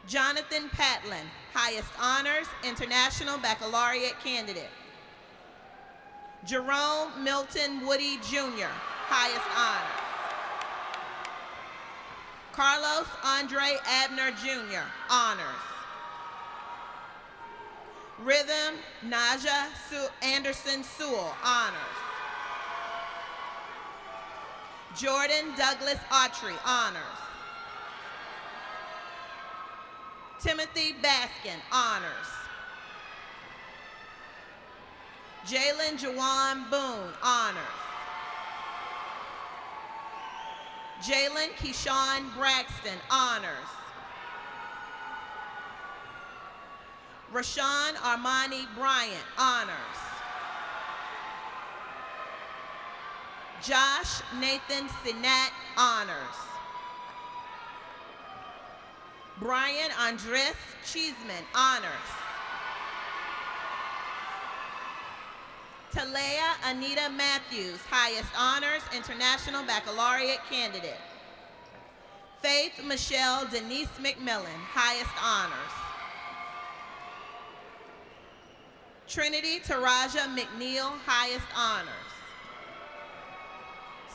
Jonathan Patlin, highest honors, International Baccalaureate candidate. Jerome Milton Woody Jr., highest honors. Carlos Andre Abner Jr., honors. Rhythm Naja Anderson Sewell, honors. Jordan Douglas Autry, honors. Timothy Baskin, honors. Jalen Jawan Boone, honors. Jalen Keyshawn Braxton, honors. Rashawn Armani Bryant, honors. Josh Nathan Sinat, honors. Brian Andres Cheeseman, honors. Talea Anita Matthews, highest honors, International Baccalaureate candidate. Faith Michelle Denise McMillan, highest honors. Trinity Taraja McNeil, highest honors.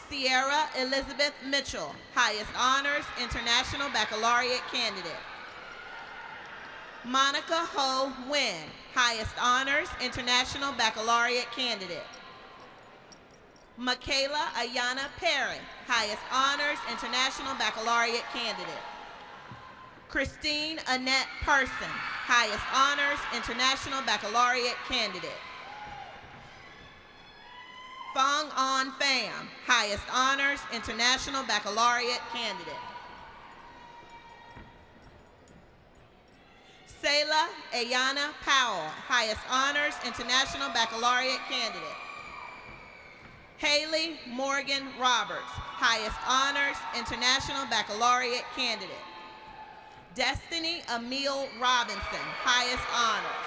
Sierra Elizabeth Mitchell, highest honors, International Baccalaureate candidate. Monica Ho Nguyen, highest honors, International Baccalaureate candidate. Michaela Ayana Perrin, highest honors, International Baccalaureate candidate. Christine Annette Person, highest honors, International Baccalaureate candidate. Fong On Pham, highest honors, International Baccalaureate candidate. Selah Ayana Powell, highest honors, International Baccalaureate candidate. Haley Morgan Roberts, highest honors, International Baccalaureate candidate. Destiny Emile Robinson, highest honors.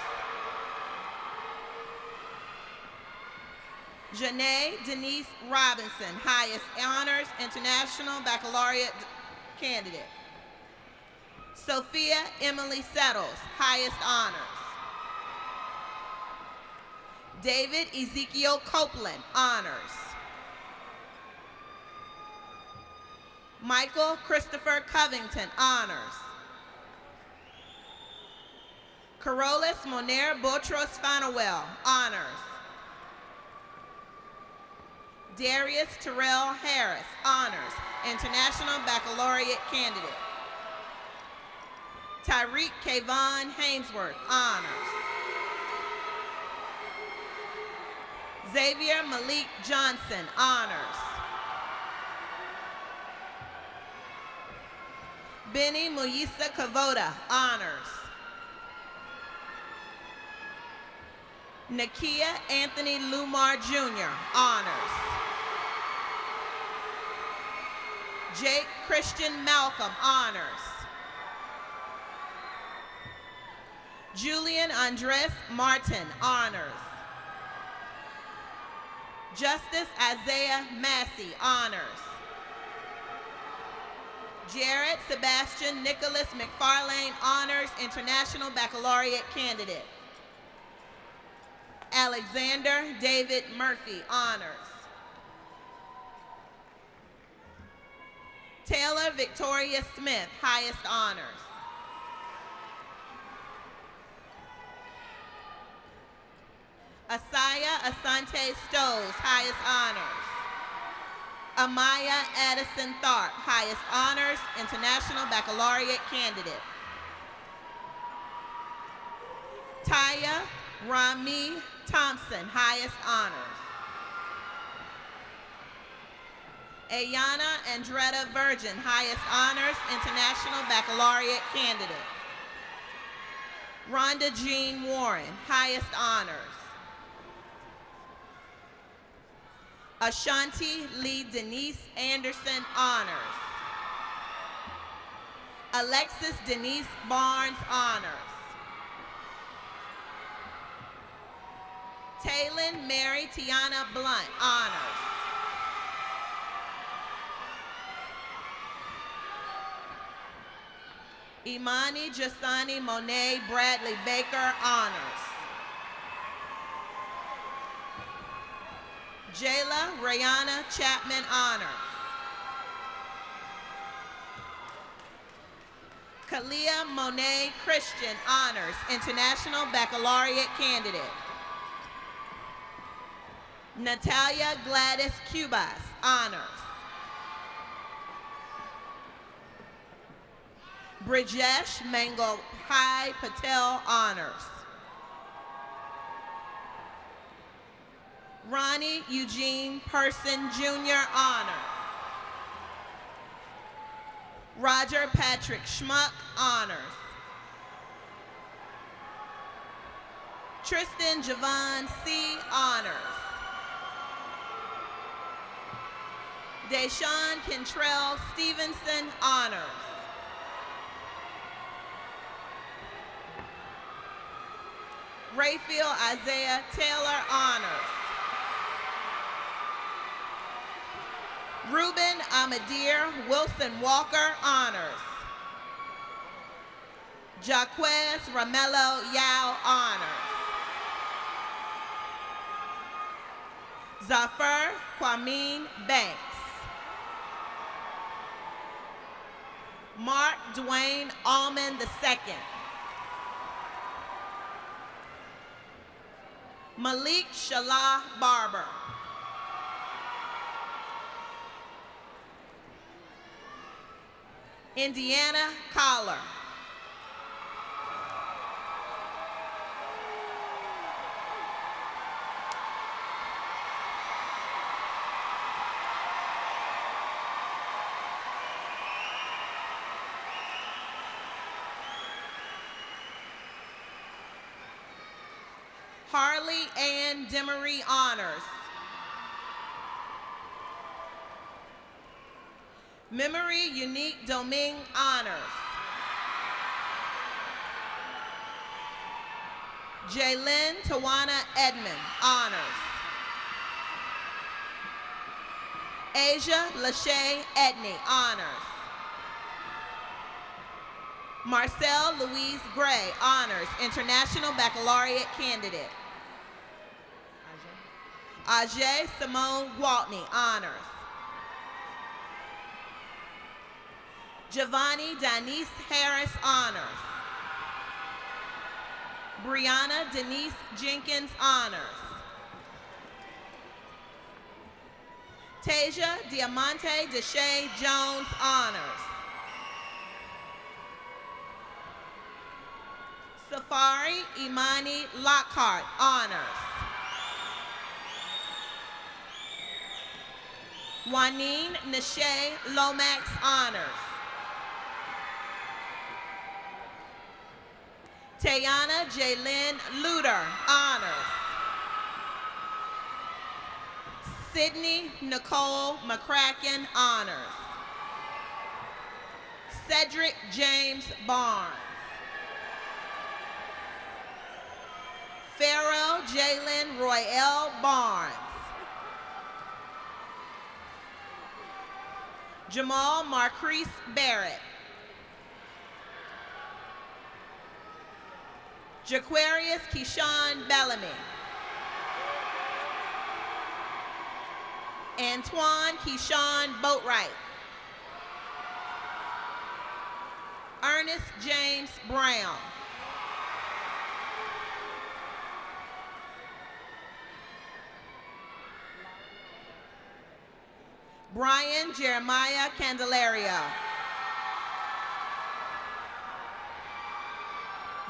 Janae Denise Robinson, highest honors, International Baccalaureate candidate. Sophia Emily Settles, highest honors. David Ezekiel Copeland, honors. Michael Christopher Covington, honors. Carolus Moner Botros Fanawell, honors. Darius Terrell Harris, honors, International Baccalaureate candidate. Tyreek Kayvon Hainsworth, honors. Xavier Malik Johnson, honors. Benny Moyisa Kavoda, honors. Nakia Anthony Lumar Jr., honors. Jake Christian Malcolm, honors. Julian Andres Martin, honors. Justice Isaiah Massey, honors. Jared Sebastian Nicholas McFarlane, honors, International Baccalaureate candidate. Alexander David Murphy, honors. Taylor Victoria Smith, highest honors. Asaya Asante Stoves, highest honors. Amaya Addison Tharp, highest honors, International Baccalaureate candidate. Taya Rami Thompson, highest honors. Ayana Andretta Virgin, highest honors, International Baccalaureate candidate. Rhonda Jean Warren, highest honors. Ashanti Lee Denise Anderson, honors. Alexis Denise Barnes, honors. Taylin Mary Tiana Blunt, honors. Imani Jasani Monet Bradley Baker, honors. Jayla Rayana Chapman, honors. Kalia Monet Christian, honors, International Baccalaureate candidate. Natalia Gladys Cubas, honors. Brijesh Mango Pai Patel, honors. Ronnie Eugene Person Jr., honors. Roger Patrick Schmuck, honors. Tristan Javon C., honors. Deshaun Kentrell Stevenson, honors. Rayfield Isaiah Taylor, honors. Ruben Amadir Wilson Walker, honors. Jaquez Ramello Yao, honors. Zafar Kwame Banks. Mark Dwayne Allman II. Malik Shalah Barber. Indiana Collar. Harley Ann Demery, honors. Memory Unique Domingue, honors. Jaylyn Tawana Edmond, honors. Asia Lachey Edney, honors. Marcel Louise Gray, honors, International Baccalaureate candidate. Ajay Simone Gwaltney, honors. Giovanni Denise Harris, honors. Brianna Denise Jenkins, honors. Tasia Diamante Deshae Jones, honors. Safari Imani Lockhart, honors. Juanine Nashe Lomax, honors. Tayana Jaylyn Luter, honors. Sydney Nicole McCracken, honors. Cedric James Barnes. Pharaoh Jalen Royale Barnes. Jamal Marcrease Barrett. Jaquarius Keyshawn Bellamy. Antoine Keyshawn Boatwright. Ernest James Brown. Brian Jeremiah Candelario.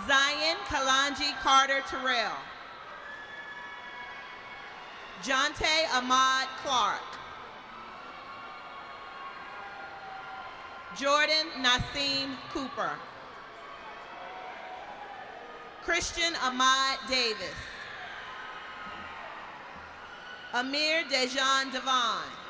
Zion Kalanji Carter Terrell. Jonte Ahmad Clark. Jordan Nassim Cooper. Christian Ahmad Davis. Amir Dejan Devon.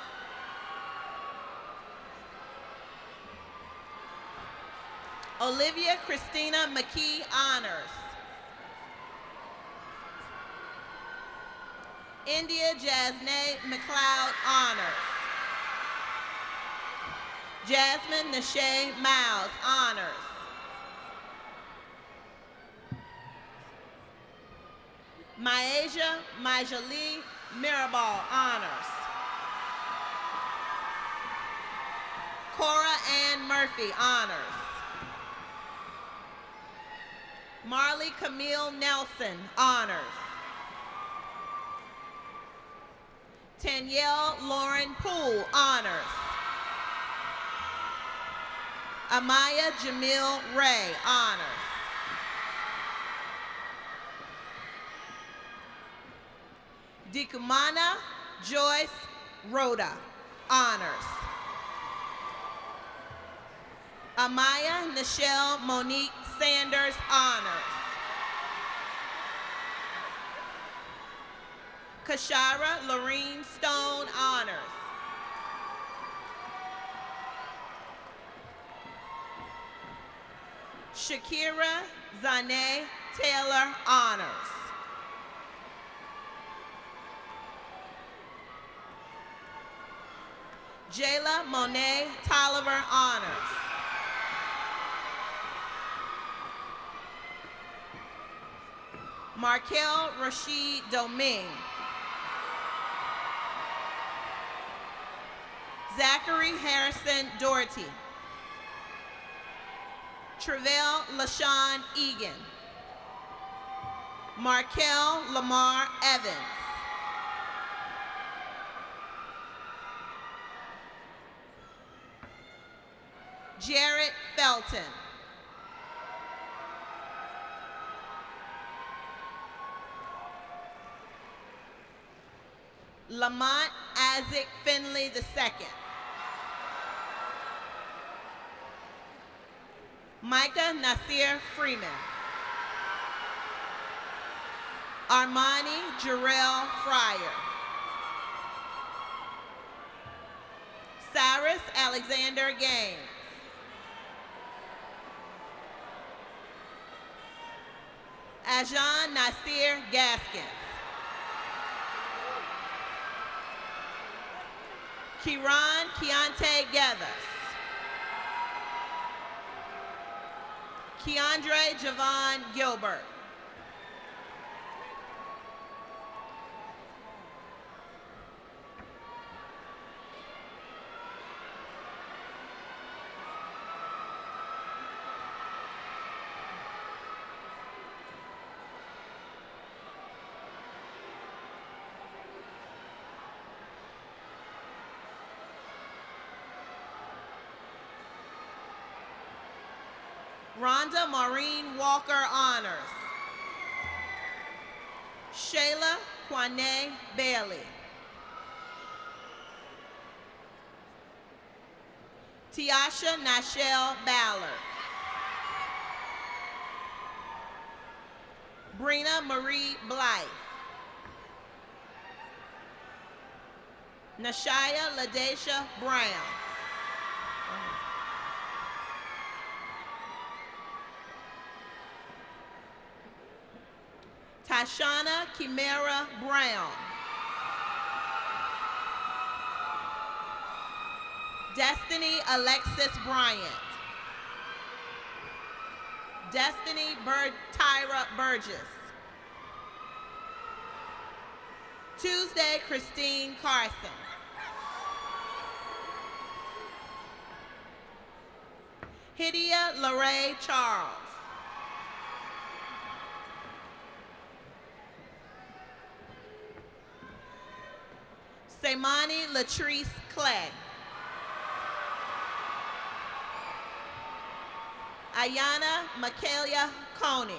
Olivia Christina McKee, honors. India Jasne McLeod, honors. Jasmine Nashe Miles, honors. Myasia Majali Mirabal, honors. Cora Ann Murphy, honors. Marley Camille Nelson, honors. Danielle Lauren Poole, honors. Amaya Jamil Ray, honors. Dikumana Joyce Rhoda, honors. Amaya Nichelle Monique Sanders, honors. Kashara Lorene Stone, honors. Shakira Zane Taylor, honors. Jayla Monet Tolliver Honors. Markel Rashid Domingue. Zachary Harrison Doherty. Travell LaShawn Egan. Markel Lamar Evans. Jarrett Felton. Lamont Isaac Finley II. Micah Nasir Freeman. Armani Jarrell Fryer. Cyrus Alexander Gaines. Ajan Nasir Gaskins. Kiran Keontae Gathers. Keandre Javon Gilbert. Rhonda Maureen Walker Honors. Shayla Quane Bailey. Tiasha Nashelle Ballard. Brina Marie Blythe. Nashaya Ladesha Brown. Tashana Kimera Brown. Destiny Alexis Bryant. Destiny Tyra Burgess. Tuesday Christine Carson. Hydia LaRae Charles. Seimani Latrice Clay. Ayana Mikaela Coney.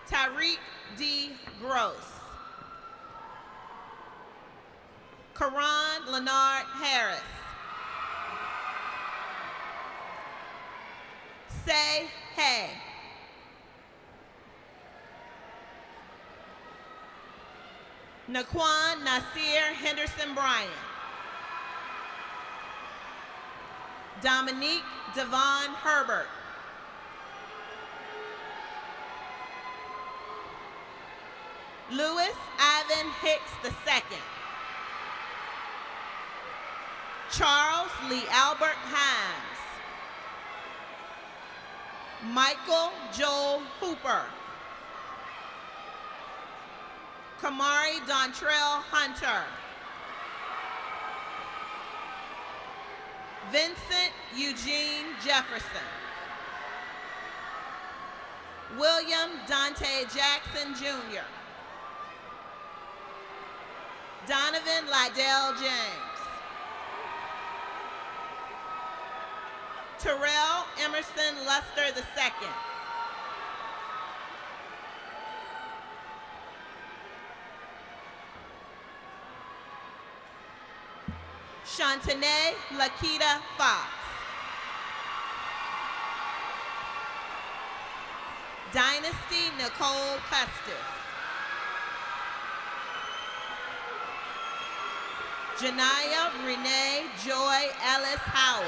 Tyreek D. Gross. Karan Leonard Harris. Say Hey. Naquan Nasir Henderson Bryant. Dominique Devon Herbert. Louis Ivan Hicks II. Charles Lee Albert Hines. Michael Joel Hooper. Kamari Dontrell Hunter. Vincent Eugene Jefferson. William Dante Jackson Jr. Donovan Lydell James. Terrell Emerson Luster II. Shantanae Lakita Fox. Dynasty Nicole Custis. Janaya Renee Joy Ellis Howard.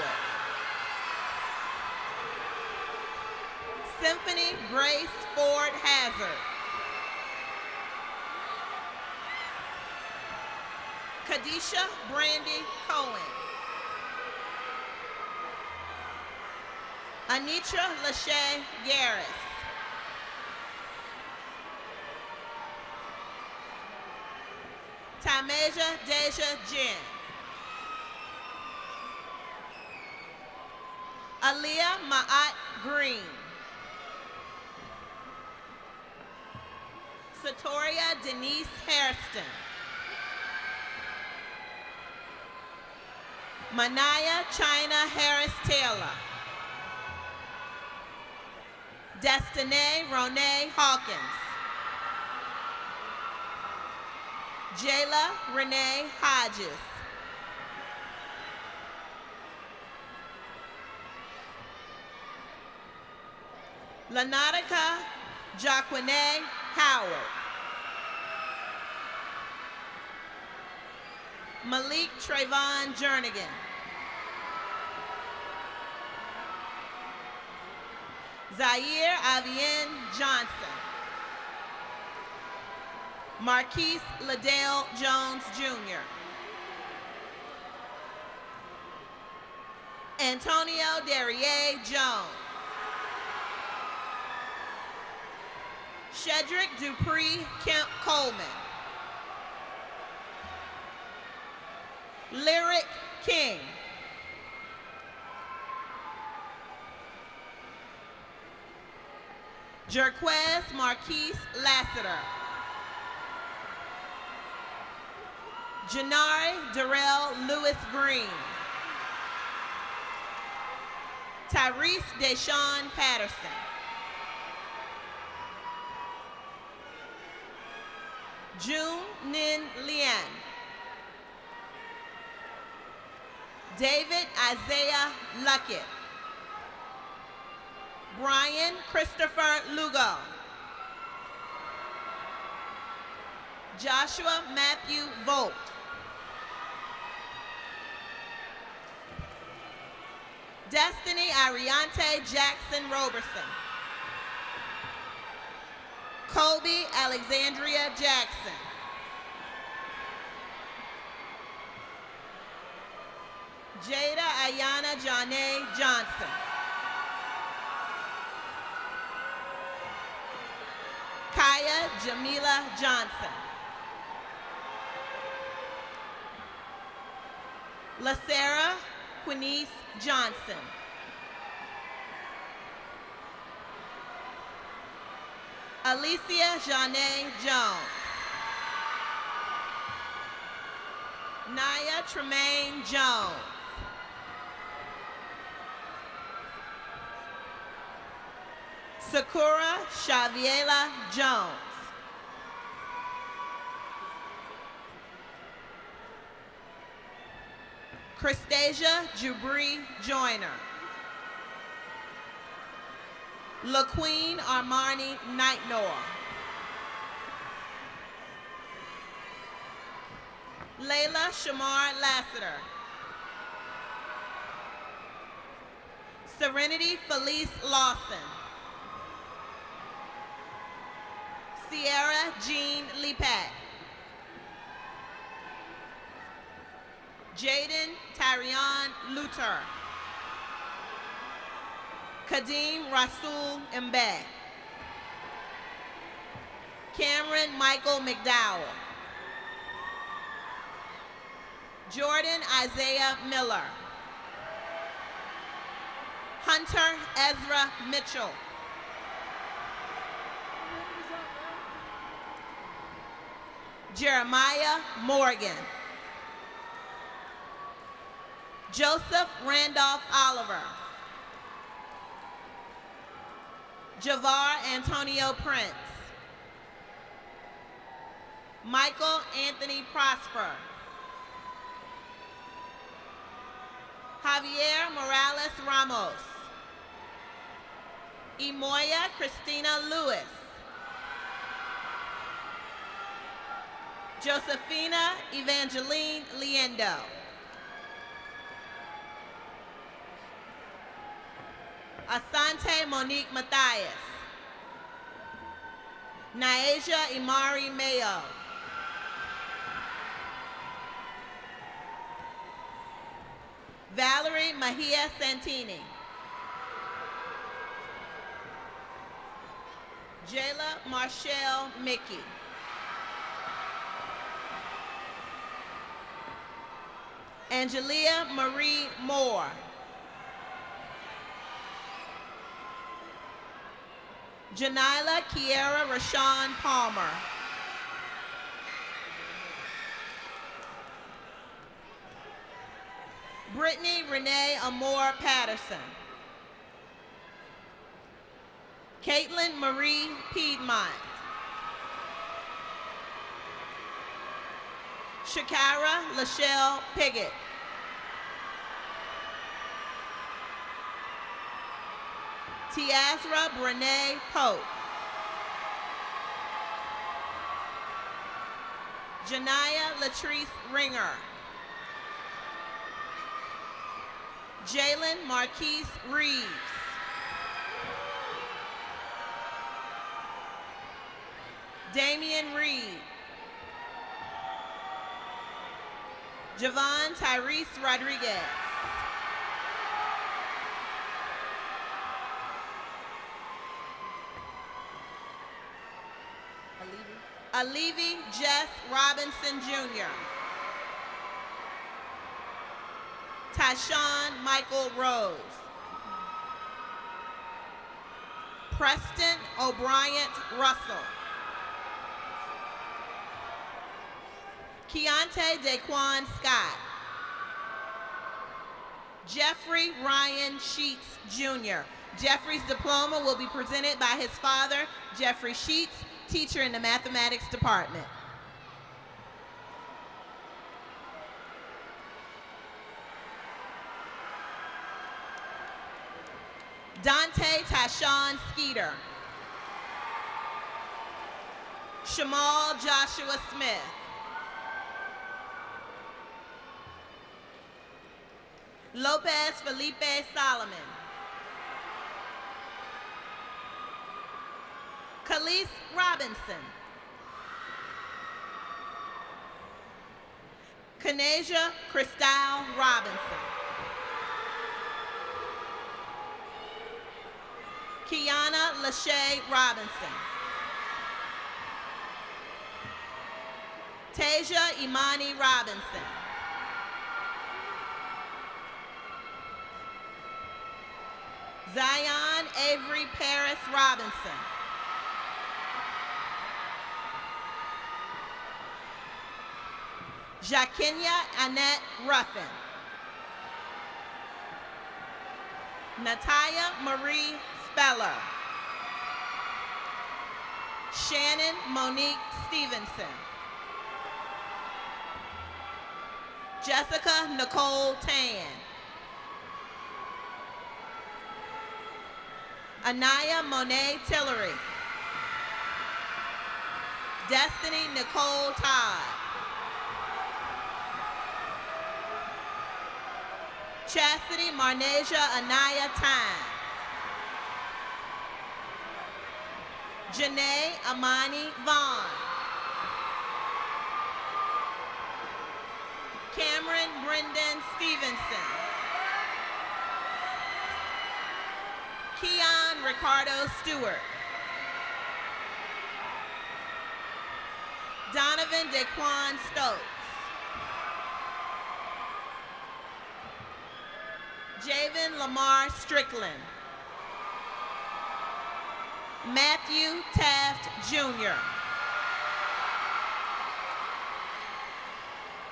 Symphony Grace Ford Hazard. Kadisha Brandy Cohen. Anitra Lachey Garris. Tameja Deja Jin. Aaliyah Ma'at Green. Satoria Denise Hairston. Manaya China Harris Taylor. Destiny Renee Hawkins. Jayla Renee Hodges. Lanatica Jacqueline Howard. Malik Trayvon Jernigan. Zaire Avien Johnson. Marquise Liddell Jones Jr. Antonio Derriere Jones. Shedrick Dupree Kemp Coleman. Lyric King. Jerquez Marquise Lassiter. Janari Darrell Lewis Green. Tyrese Deshawn Patterson. June Nin Lian. David Isaiah Luckett. Brian Christopher Lugo. Joshua Matthew Volk. Destiny Ariante Jackson Roberson. Colby Alexandria Jackson. Jada Ayana Janae Johnson. Kaya Jamila Johnson. LaSarah Quinice Johnson. Alicia Janae Jones. Naya Tremaine Jones. Sakura Shaviela Jones. Christasia Jubri Joyner. LaQueen Armani Nightnor. Layla Shamar Lassiter. Serenity Felice Lawson. Sierra Jean Lipat. Jaden Tyrion Luter. Kadeem Rasul Mbe. Cameron Michael McDowell. Jordan Isaiah Miller. Hunter Ezra Mitchell. Jeremiah Morgan. Joseph Randolph Oliver. Javar Antonio Prince. Michael Anthony Prosper. Javier Morales Ramos. Imoya Christina Lewis. Josephina Evangeline Liendo. Asante Monique Mathias. Naeja Imari Mayo. Valerie Mejia Santini. Jayla Marshall Mickey. Angelia Marie Moore. Janila Kiera Rashawn Palmer. Brittany Renee Amore Patterson. Caitlin Marie Piedmont. Shakira Lachelle Piggott. Tiazra Brene Pope. Janaya Latrice Ringer. Jalen Marquise Reeves. Damian Reed. Javon Tyrese Rodriguez. Alivi Jess Robinson Jr. Tyshawn Michael Rose. Preston O'Brien Russell. Keontae Daquan Scott. Jeffrey Ryan Sheets Jr. Jeffrey's diploma will be presented by his father, Jeffrey Sheets, teacher in the mathematics department. Dante Tashawn Skeeter. Shamal Joshua Smith. Lopez Felipe Solomon. Khalees Robinson. Kanasia Cristal Robinson. Kiana Lachey Robinson. Tasia Imani Robinson. Zion Avery Paris Robinson. Jaquinia Annette Ruffin. Natalia Marie Speller. Shannon Monique Stevenson. Jessica Nicole Tan. Anaya Monet Tillery. Destiny Nicole Todd. Chastity Marnesia Anaya Time. Janae Amani Vaughn. Cameron Brendan Stevenson. Keon Ricardo Stewart. Donovan Daquan Stokes. Javen Lamar Strickland. Matthew Taft Jr.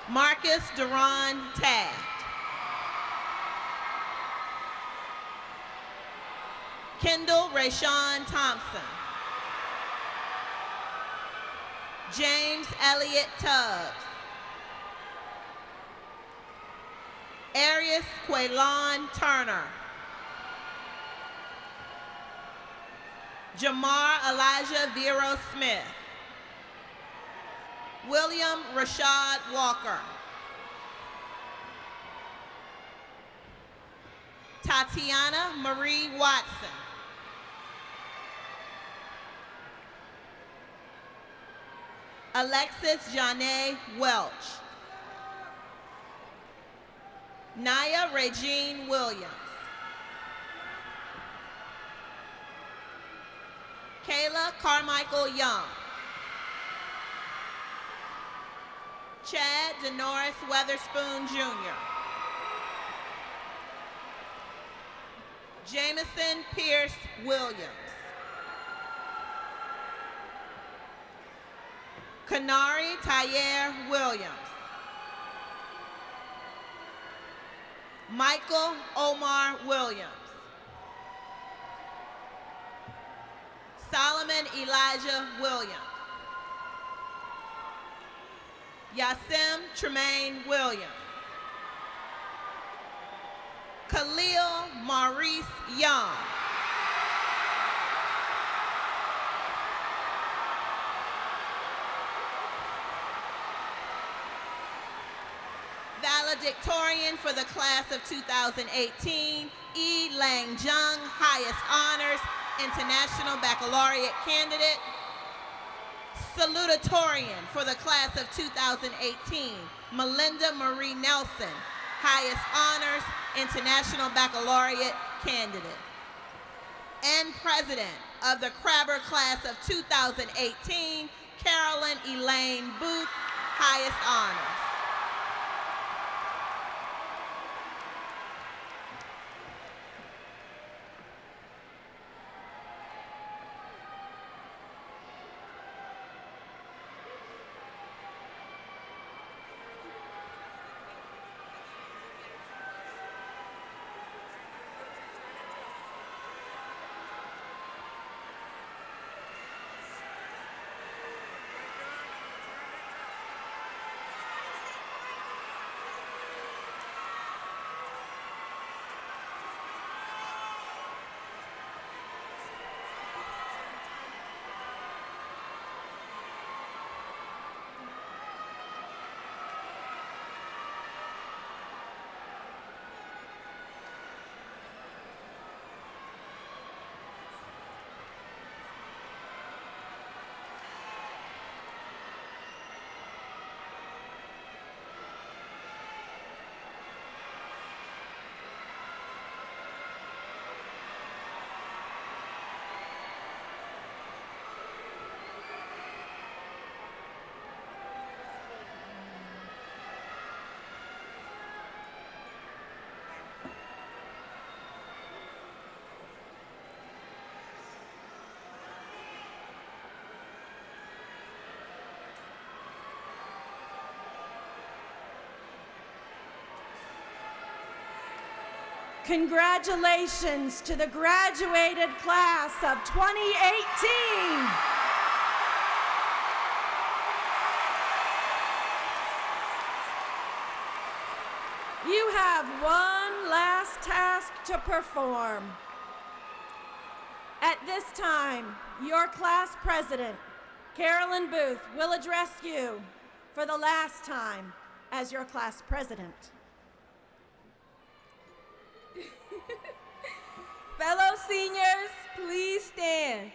Marcus Duran Taft. Kendall Rayshawn Thompson. James Elliott Tubbs. Arius Quaylon Turner. Jamar Elijah Vero Smith. William Rashad Walker. Tatiana Marie Watson. Alexis Janae Welch. Naya Regine Williams. Kayla Carmichael Young. Chad Denoris Weatherspoon Jr. Jameson Pierce Williams. Kanari Tyer Williams. Michael Omar Williams. Solomon Elijah Williams. Yasim Tremaine Williams. Khalil Maurice Young. Valedictorian for the class of 2018, E. Lang Jung, highest honors, International Baccalaureate candidate. Salutatorian for the class of 2018, Melinda Marie Nelson, highest honors, International Baccalaureate candidate. And president of the Crabber class of 2018, Carolyn Elaine Booth, highest honors. Congratulations to the graduated class of 2018. You have one last task to perform. At this time, your class president, Carolyn Booth, will address you for the last time as your class president. Fellow seniors, please stand.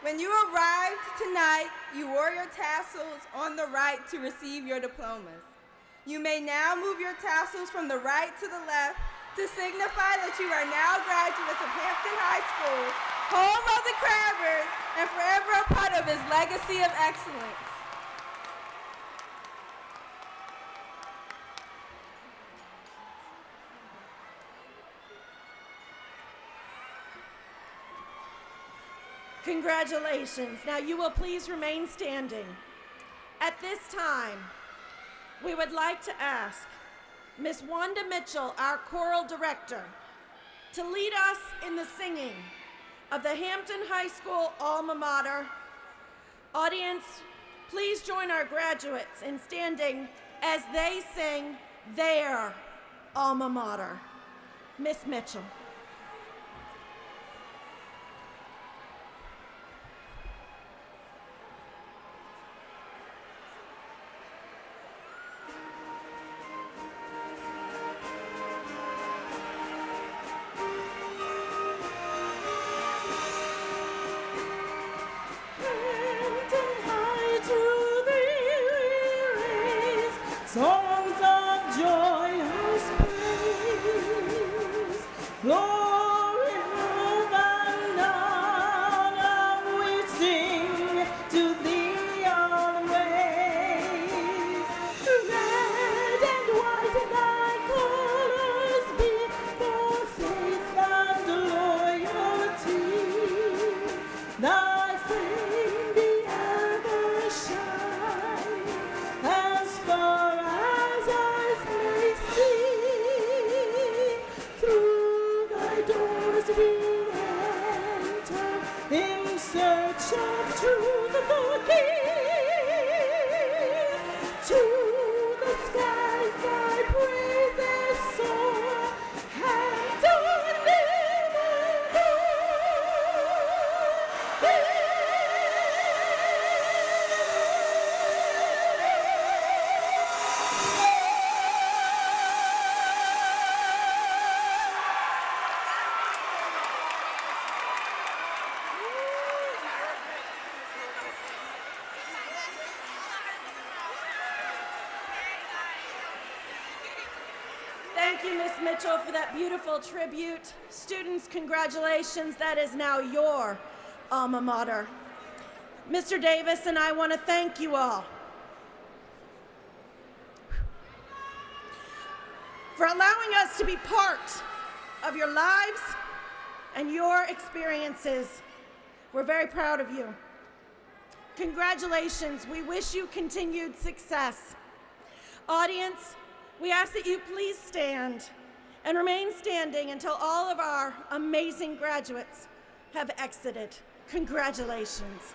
When you arrived tonight, you wore your tassels on the right to receive your diplomas. You may now move your tassels from the right to the left to signify that you are now graduates of Hampton High School, home of the Crabbers, and forever a part of his legacy of excellence. Congratulations. Now you will please remain standing. At this time, we would like to ask Miss Wanda Mitchell, our choral director, to lead us in the singing of the Hampton High School alma mater. Audience, please join our graduates in standing as they sing their alma mater. Miss Mitchell. songs of joyous praise, glory, love, and honor we sing to Thee always. Red and white Thy colors be, for faith and loyalty. Thy fame be ever shine, as far as eyes may see. Through Thy doors we enter, in search of truth the key. To the skies Thy praises soar, and Thank you, Miss Mitchell, for that beautiful tribute. Students, congratulations. That is now your alma mater. Mr. Davis and I want to thank you all for allowing us to be part of your lives and your experiences. We're very proud of you. Congratulations. We wish you continued success. Audience, we ask that you please stand and remain standing until all of our amazing graduates have exited. Congratulations.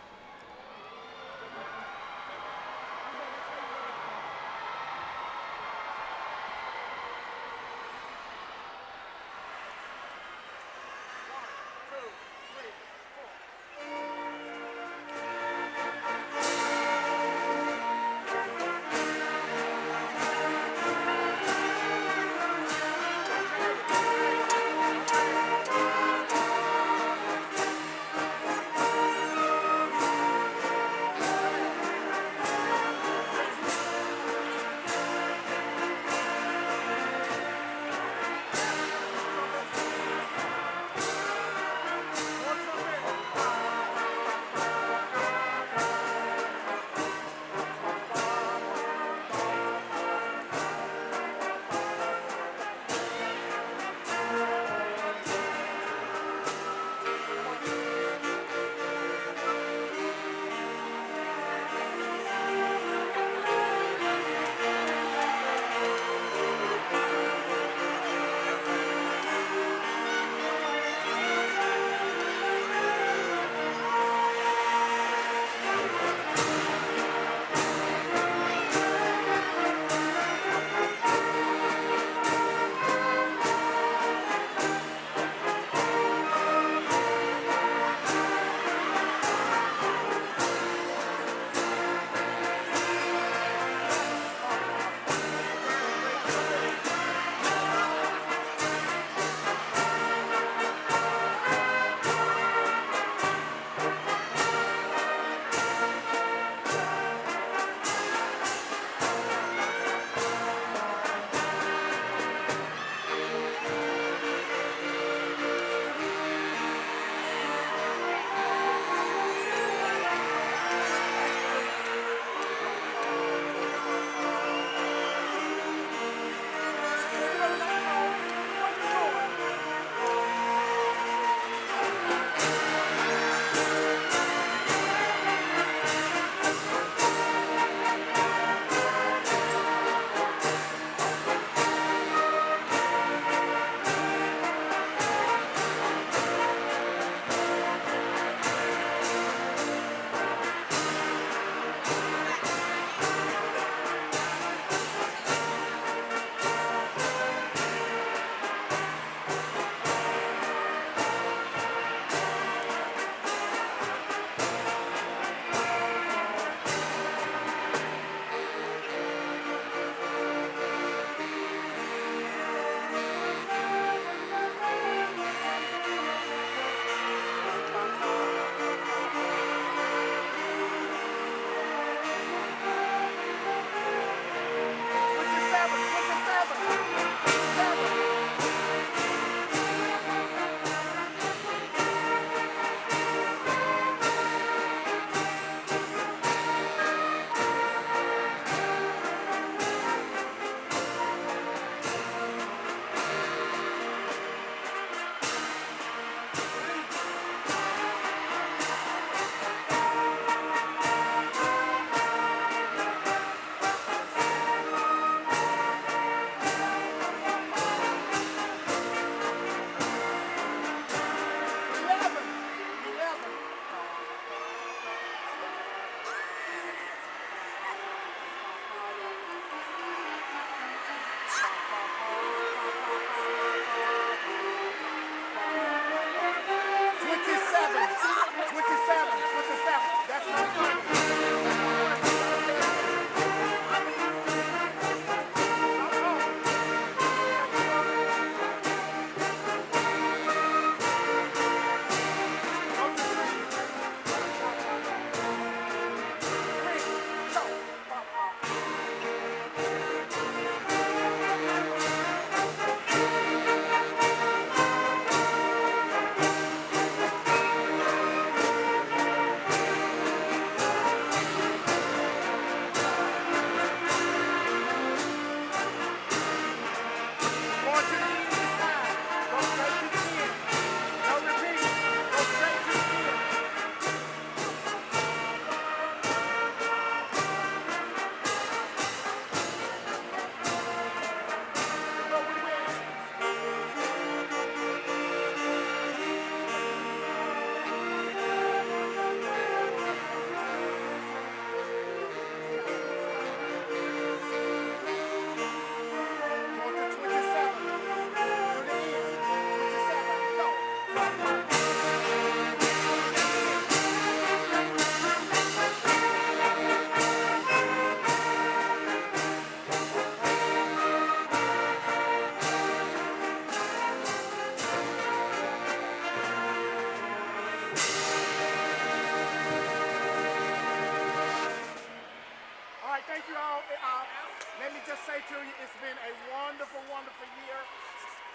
been a wonderful, wonderful year.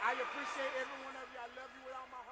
I appreciate every one of you. I love you with all my heart.